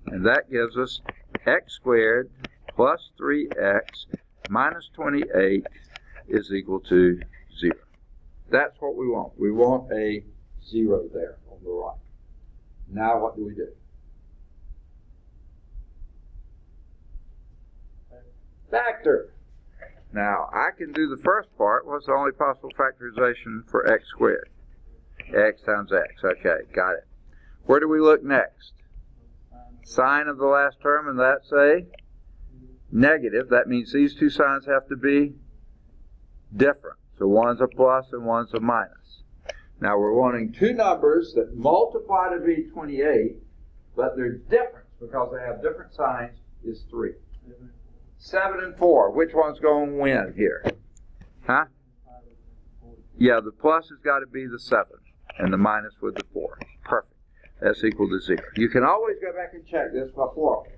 and that gives us x squared plus 3x minus 28 is equal to 0. That's what we want. We want a 0 there on the right. Now what do we do? Factor. Now, I can do the first part. What's the only possible factorization for x squared? X times x. Okay, got it. Where do we look next? Sign of the last term, and that's a negative. That means these two signs have to be different. So one's a plus and one's a minus. Now, we're wanting two numbers that multiply to be 28, but their difference, because they have different signs, is 3. 7 and 4. Which one's going to win here? Huh? Yeah, the plus has got to be the 7, and the minus with the 4. Perfect. That's equal to 0. You can always go back and check this by formula.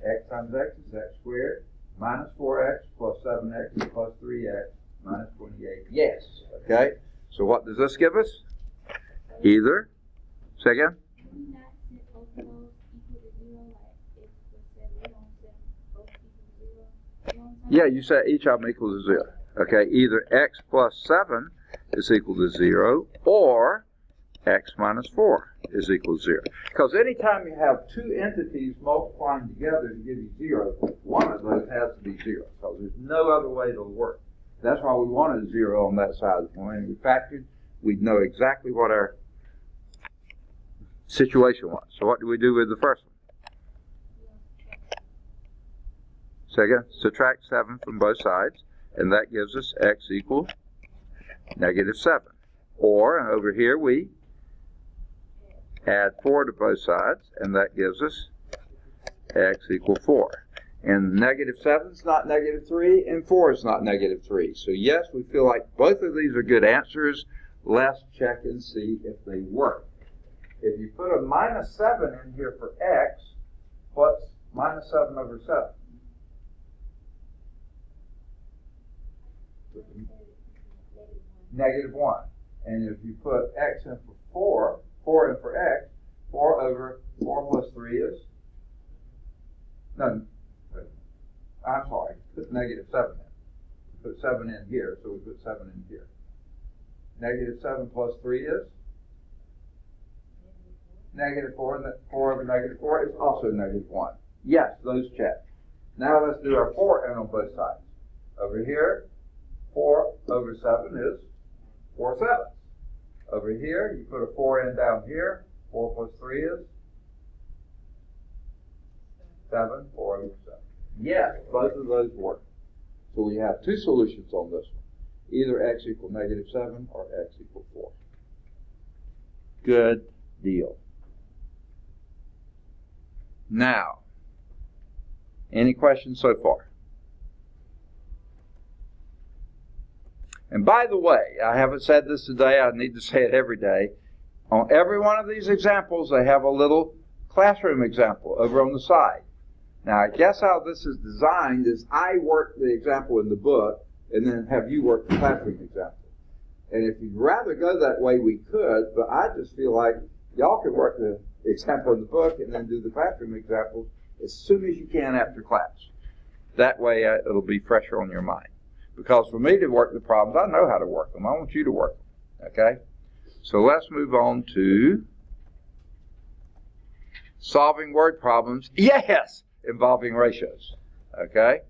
X times x is x squared, minus 4x plus 7x plus 3x minus 28. Yes. Okay? So what does this give us? Either. Say again? Yeah, you say each of them equals 0. Okay, either x plus 7 is equal to 0, or x minus 4 is equal to 0. Because anytime you have two entities multiplying together to give you 0, one of those has to be 0. So there's no other way it'll work. That's why we wanted 0 on that side. When we factored, we'd know exactly what our situation was. So what do we do with the first one? Second, subtract 7 from both sides, and that gives us x equal negative 7. Or, over here, we add 4 to both sides, and that gives us x equal 4. And negative 7 is not negative 3, and 4 is not negative 3. So yes, we feel like both of these are good answers. Let's check and see if they work. If you put a minus 7 in here for x, what's minus 7 over 7? Negative 1. And if you put x in for 4 in for x, 4 over 4 plus 3 is? No, I'm sorry, put negative 7 in. Put 7 in here, so we put 7 in here. Negative 7 plus 3 is? Negative 4, and 4 over negative 4 is also negative 1. Yes, those check. Now let's do our 4 and on both sides. Over here, 4 over 7 is 4 sevenths. Over here, you put a 4 in down here. 4 plus 3 is 7, 4 over 7. Yes, both of those work. So we have two solutions on this one. Either x equal negative 7 or x equal 4. Good deal. Now, any questions so far? And by the way, I haven't said this today, I need to say it every day. On every one of these examples, they have a little classroom example over on the side. Now, I guess how this is designed is I work the example in the book and then have you work the classroom example. And if you'd rather go that way, we could, but I just feel like y'all can work the example in the book and then do the classroom examples as soon as you can after class. That way, it'll be fresher on your mind. Because for me to work the problems, I know how to work them. I want you to work them, okay? So let's move on to solving word problems, yes, involving ratios, okay?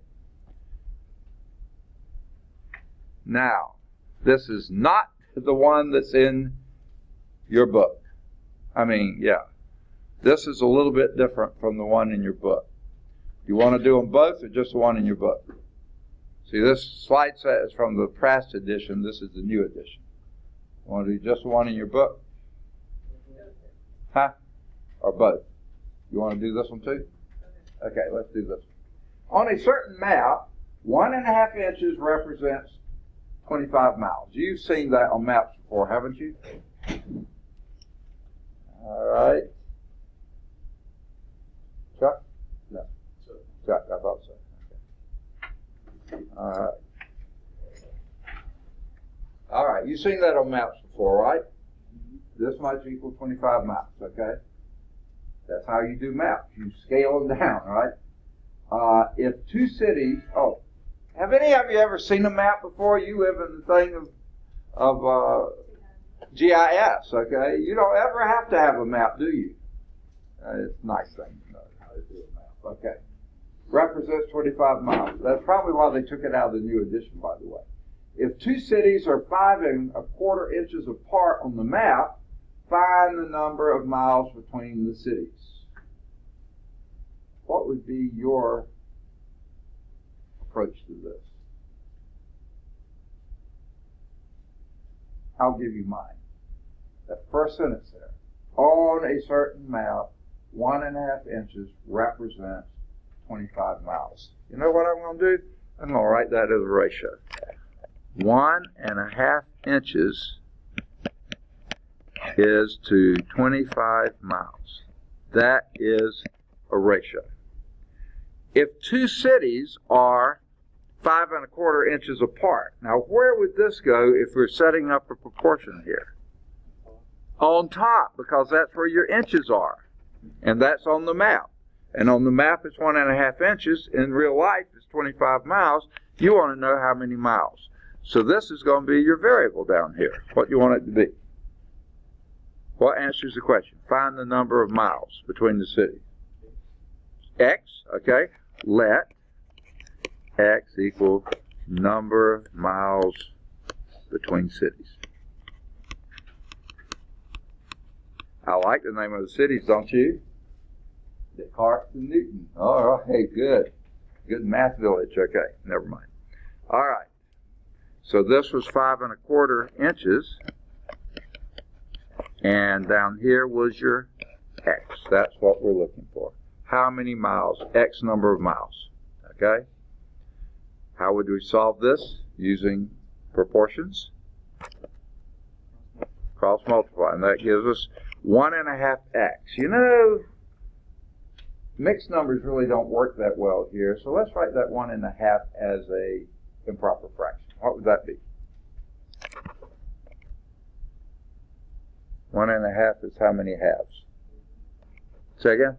Now, this is not the one that's in your book. I mean, yeah, this is a little bit different from the one in your book. You want to do them both or just the one in your book? See, this slide set is from the past edition. This is the new edition. You want to do just the one in your book? Huh? Or both? You want to do this one too? Okay, let's do this one. On a certain map, 1.5 inches represents 25 miles. You've seen that on maps before, haven't you? All right. Chuck? No. Chuck, I thought so. All right. right, you've seen that on maps before, right? This much equals 25 miles, okay? That's how you do maps. You scale them down, right? If two cities, have any of you ever seen a map before? You live in the thing of GIS, okay? You don't ever have to have a map, do you? It's a nice thing to know how to do a map, okay? Represents 25 miles. That's probably why they took it out of the new edition, by the way. If two cities are 5 1/4 inches apart on the map, find the number of miles between the cities. What would be your approach to this? I'll give you mine. That first sentence there. On a certain map, 1 1/2 inches represents 25 miles. You know what I'm going to do? I'm going to write that as a ratio. 1 1/2 inches is to 25 miles. That is a ratio. If two cities are 5 1/4 inches apart, now where would this go if we're setting up a proportion here? On top, because that's where your inches are. And that's on the map. And on the map it's 1 1/2 inches. In real life it's 25 miles. You want to know how many miles. So this is going to be your variable down here. What do you want it to be? What answers the question? Find the number of miles between the cities. X, okay? Let X equal number of miles between cities. I like the name of the cities, don't you? Descartes and Newton. All right, good. Good math village. Okay, never mind. All right. So this was 5 1/4 inches. And down here was your X. That's what we're looking for. How many miles? X number of miles. Okay? How would we solve this? Using proportions. Cross multiply. And that gives us 1 1/2 X. You know, mixed numbers really don't work that well here. So let's write that 1 1/2 as a improper fraction. What would that be? 1 1/2 is how many halves? Say again?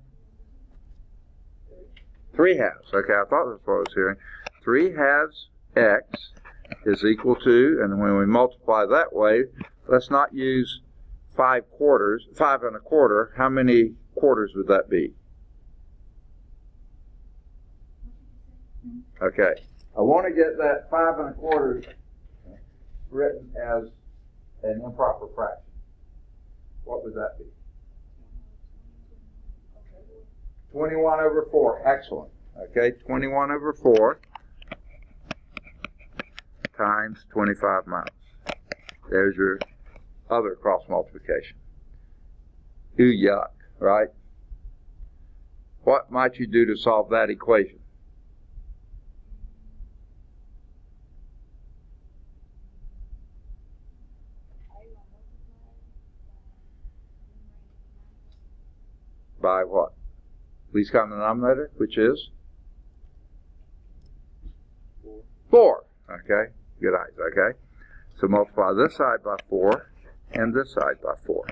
3 halves. Okay, I thought that's what I was hearing. 3 halves X is equal to, and when we multiply that way, let's not use 5 1/4. How many quarters would that be? Okay. I want to get that 5 1/4 written as an improper fraction. What would that be? 21/4. Excellent. Okay, 21/4 times 25 miles. There's your other cross multiplication. Ooh, yuck, right? What might you do to solve that equation? By what? Least common denominator, which is? 4. Okay, good eyes, okay? So multiply this side by 4 and this side by 4.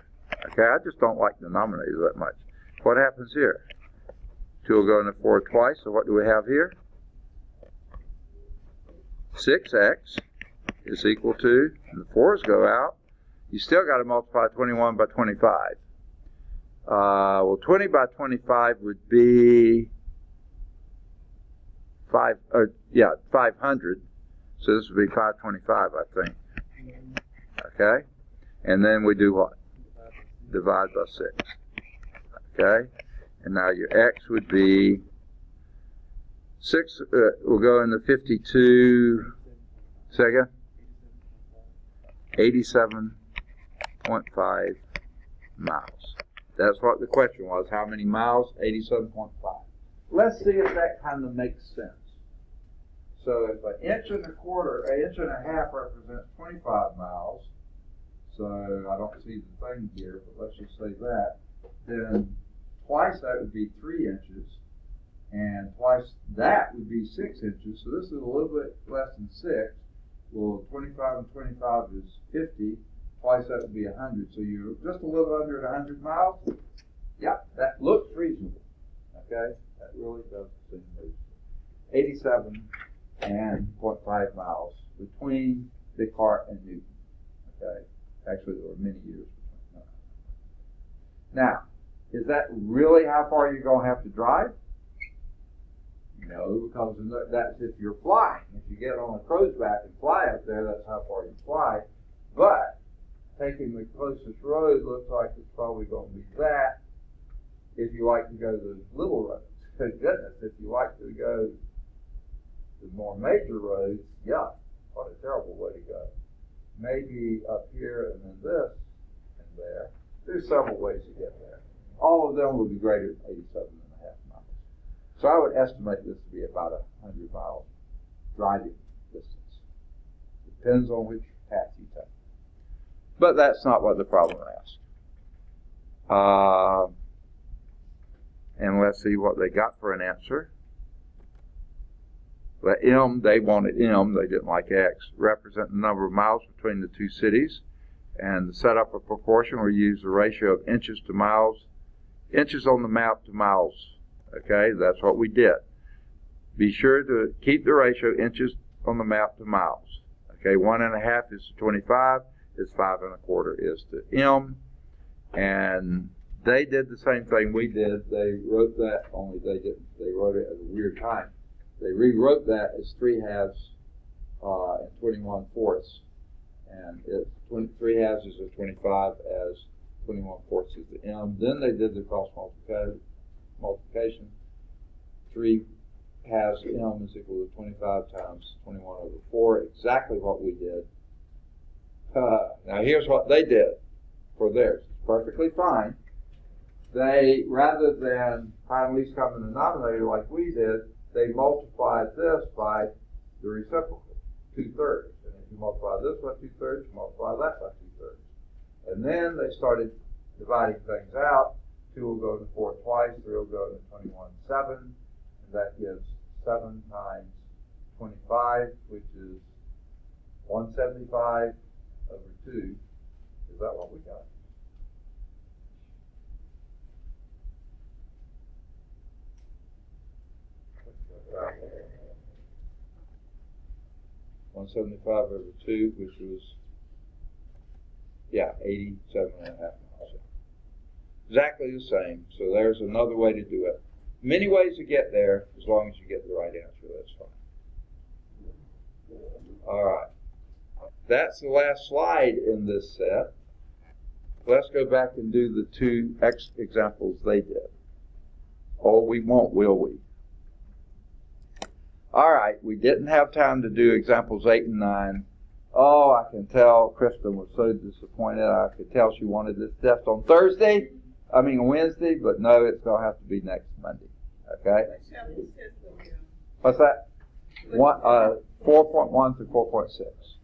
Okay, I just don't like denominators that much. What happens here? 2 will go into 4 twice, so what do we have here? 6x is equal to, and the 4's go out, you still got to multiply 21 by 25. Well, 20 by 25 would be 500. So this would be 525, I think. Okay? And then we do what? Divide by 6. Okay? And now your X would be 6, will go into 52, second? 87.5 miles. That's what the question was. How many miles? 87.5. Let's see if that kind of makes sense. So if 1 1/4, 1 1/2 represents 25 miles, so I don't see the thing here, but let's just say that, then twice that would be 3 inches, and twice that would be 6 inches, so this is a little bit less than 6. Well, 25 and 25 is 50. Twice that would be 100. So you're just a little under 100 miles. Yep, that looks reasonable. Okay, that really does seem reasonable. 87 and 0.5 miles between Descartes and Newton. Okay, actually there were many years between. Now, is that really how far you're going to have to drive? No, because that's if you're flying. If you get on a crow's back and fly up there, that's how far you fly. But taking the closest road looks like it's probably going to be that if you like to go to the little roads. Thank goodness, if you like to go the more major roads, yeah, what a terrible way to go. Maybe up here and then this and there. There's several ways to get there. All of them will be greater than 87.5 miles. So I would estimate this to be about a 100-mile driving distance. Depends on which path you take. But that's not what the problem asked. And let's see what they got for an answer. Let M, they wanted M, they didn't like X, represent the number of miles between the two cities. And to set up a proportion, we use the ratio of inches to miles, inches on the map to miles. Okay, that's what we did. Be sure to keep the ratio inches on the map to miles. Okay, 1.5 is to 25, is 5 1/4 is to M. And they did the same thing we did. They wrote that, only they didn't. They wrote it at a weird time. They rewrote that as 3/2 and 21/4. And 3/2 is a 25 as 21/4 is the M. Then they did the cross multiplication. 3/2 M is equal to 25 times 21/4. Exactly what we did. Now here's what they did for theirs. It's perfectly fine. They, rather than find least common denominator like we did, they multiplied this by the reciprocal, 2/3. And if you multiply this by 2/3, you multiply that by 2/3. And then they started dividing things out. 2 will go to 4 twice, 3 will go to 21/7, and that gives 7 times 25, which is 175 over 2. Is that what we got? Right. 175 over 2, which was, 87.5 miles. Exactly the same. So there's another way to do it. Many ways to get there, as long as you get the right answer, that's fine. All right. That's the last slide in this set. Let's go back and do the 2 examples they did. Oh, we won't, will we? All right, we didn't have time to do examples 8 and 9. Oh, I can tell Kristen was so disappointed. I could tell she wanted this test on Wednesday, but no, it's going to have to be next Monday. Okay? What's that? 4.1 to 4.6.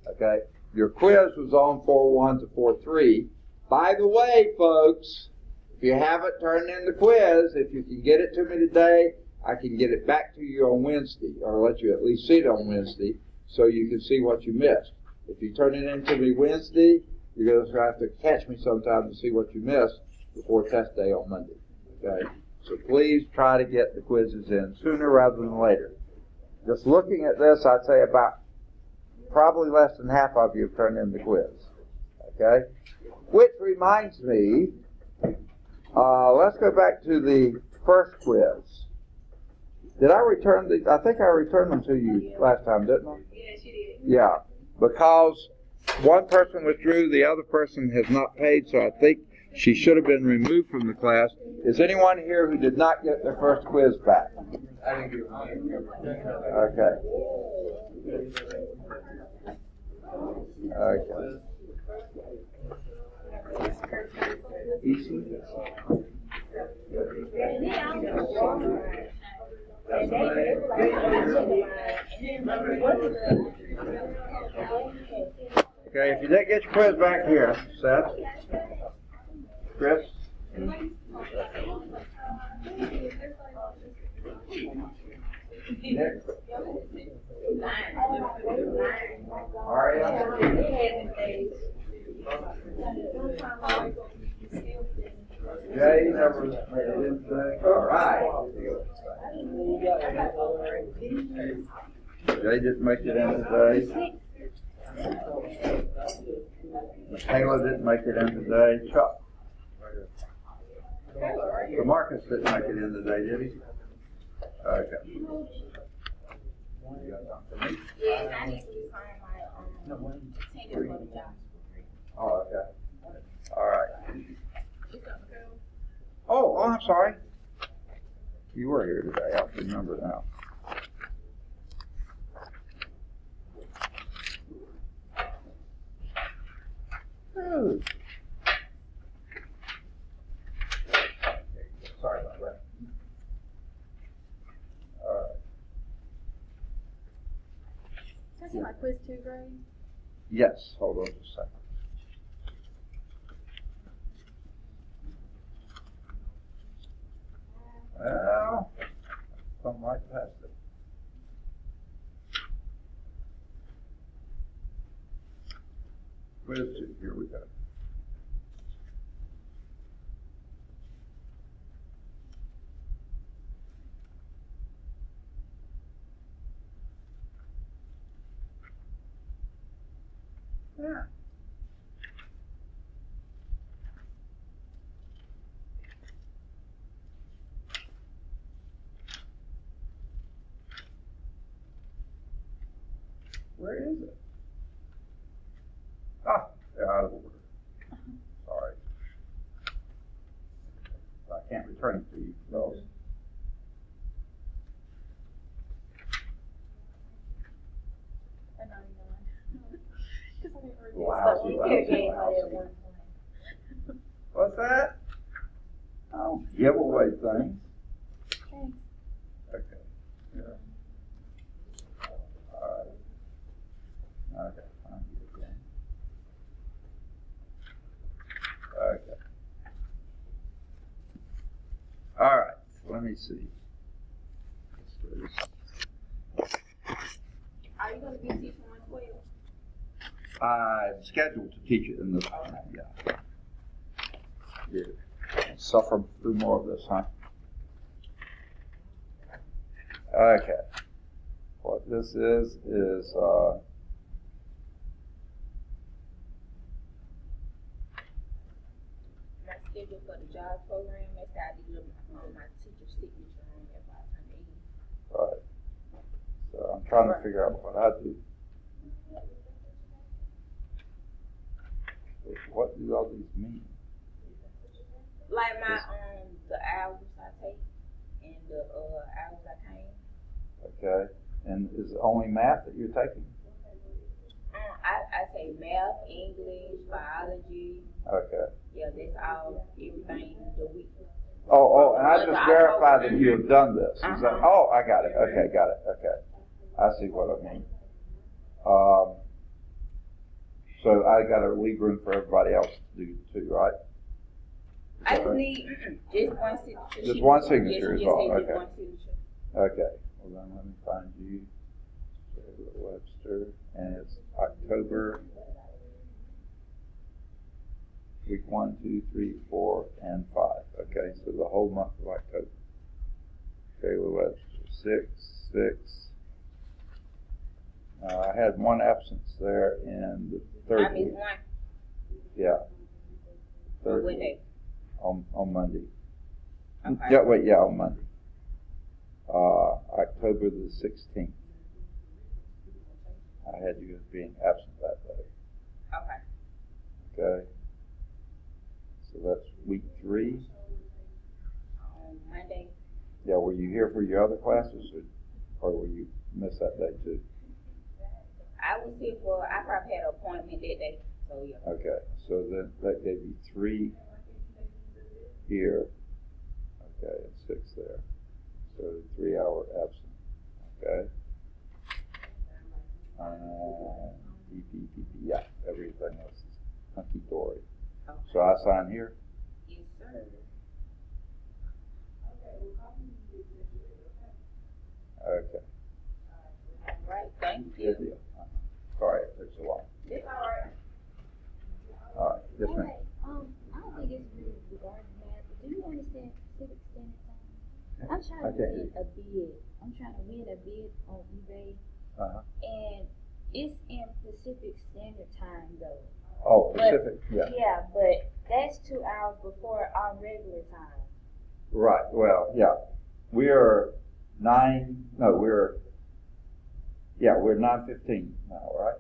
Okay? Your quiz was on 4.1 to 4.3. By the way, folks, if you haven't turned in the quiz, if you can get it to me today, I can get it back to you on Wednesday, or let you at least see it on Wednesday, so you can see what you missed. If you turn it in to me Wednesday, you're going to have to catch me sometime to see what you missed before test day on Monday. Okay? So please try to get the quizzes in sooner rather than later. Just looking at this, I'd say about probably less than half of you have turned in the quiz. Okay? Which reminds me, let's go back to the first quiz. Did I return these? I think I returned them to you last time, didn't I? Yes, you did. Yeah, because one person withdrew, the other person has not paid, so I think she should have been removed from the class. Is anyone here who did not get their first quiz back? I didn't get mine. Okay. Okay. Okay, if you didn't get your quiz back here, Seth, Chris. Nick. Jay never made it in today. All right. Jay didn't make it in today. Taylor didn't make it in today. Chuck. So Marcus didn't make it in today, did he? Okay. You got something for me? Yes, I need to resign my attendance for the job. Oh, okay. All right. Oh, I'm sorry. You were here today. I remember now. Oh. Sorry about that. All right. Can I see my quiz 2 grade? Yes. Hold on just a second. Well, something right past it. Quiz 2, here we go. Yeah. Where is it? Ah, they're out of order. Sorry. I can't return it to you. No. A 99. Because I didn't review Wow. stuff. What's that? Oh, giveaway things. Thanks. Okay. Yeah. All right. Okay. I'll get it again. Okay. All right. Let me see. Are you going to be teaching 112? I'm scheduled to teach it in this. Yeah. Yeah. Suffer through more of this, huh? Okay. What this is My schedule for the jobs program, that's how I do my teacher signature on there by the time they eat. right. So I'm trying to figure out what I do. What do all these mean? Like my the hours I take and the hours I came. Okay. And is it only math that you're taking? I take math, English, biology. Okay. Yeah, that's all, everything the week. Oh, and I just verified that you have done this. Is that, Uh-huh. oh, I got it. Okay, got it. Okay. I see what I mean. So I got to leave room for everybody else to do too, right? I just need just one signature. Just one signature Yes, is all, just okay. one signature. Okay. Well, then let me find you, Webster, and it's October, week 1, 2, 3, 4, and 5. Okay, so the whole month of October. Taylor Webster, 6. I had one absence there in the third I missed week. one. Yeah. On what day? On Monday. Okay. Yeah, on Monday. October the 16th. I had you as being absent that day. Okay. Okay. So that's week 3. On Monday. Yeah, were you here for your other classes, or were you miss that day too? I was here for, I probably had an appointment that day, so yeah. Okay, so then that gave you 3 here, okay, and 6 there. So 3 hour absent, okay? Yeah, everything else is hunky-dory. Okay. So I sign here? Yes, sir. Okay. All right, thank you. Good deal. Sorry it took so Yes, ma'am. Okay, I don't think it's really regarding that, but do you understand Pacific Standard Time? I'm trying to Okay. win a bid. I'm trying to win a bid on eBay, Uh-huh. and it's in Pacific Standard Time though. Oh, But- Pacific, yeah. Yeah, but that's 2 hours before our regular time. Right, well, yeah. We're 9:15 now, right?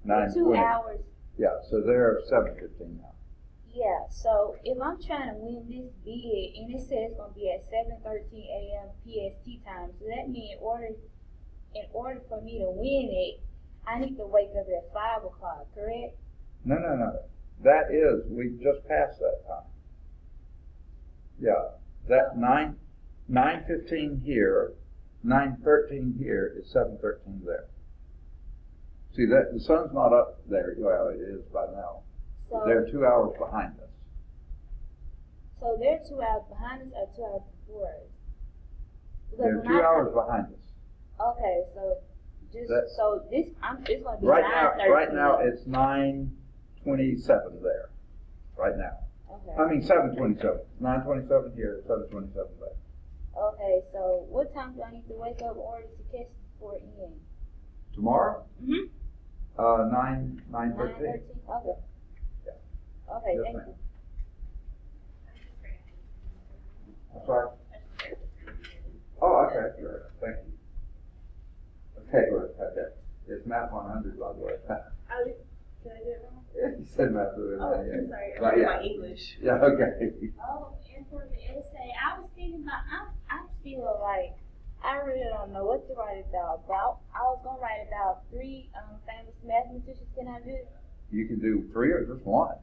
2 9:20. hours. Yeah, so they're 7:15 now. Yeah, so if I'm trying to win this bid and it says it's gonna be at 7:13 a.m. PST time, so that means in order for me to win it, I need to wake up at 5 o'clock, correct? No. That is, we just passed that time. Yeah, that 9:15 here, 9:13 here is 7:13 there. See, that the sun's not up there. Well, it is by now. So They're 2 hours behind us. so they're 2 hours behind us or 2 hours before us? Because They're when 2 I hours behind us. Okay, so just That- so this it's gonna be Right 9:13. now it's 9:27 there. Right now. Okay. I mean 7:27. 9:27 here, 7:27 there. Okay, so what time do I need to wake up in order to catch the 4 in? Tomorrow, Mm-hmm. 9:13. 9:13. Okay. Yeah. Okay, Yes, thank ma'am. you. I'm sorry. Oh, okay, sure. Thank you. Okay, good. Okay. It's Math 100, by the way. Did I do it wrong? You said Math 100. Oh, yeah. I'm sorry. Right, I'm yeah. my English. Yeah, okay. Oh, and for the essay, I was thinking about, I'm still like, I really don't know what to write about. I was gonna write about 3 famous mathematicians. Can I do it? You can do 3 or just 1.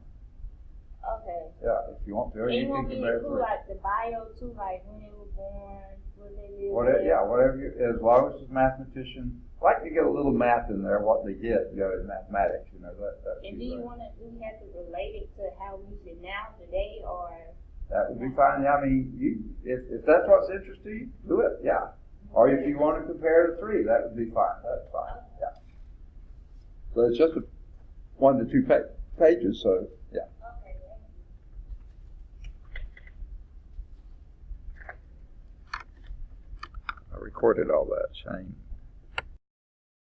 Okay. Yeah, if you want to. Or And you you want can me to compare include 3. like the bio too, like when they were born, where they lived. Whatever, at? yeah, whatever you, as long as it's mathematician, like to get a little math in there, what they did, you know, in mathematics, you know, that would And do be you right. want to? Do we have to relate it to how we use it now, today, or? That would be fine. I mean, if that's what's interesting you, do it, yeah. Or if you want to compare the 3, that would be fine. That's fine, yeah. So it's just 1 to 2 pages, so, yeah. Okay. I recorded all that, Shane.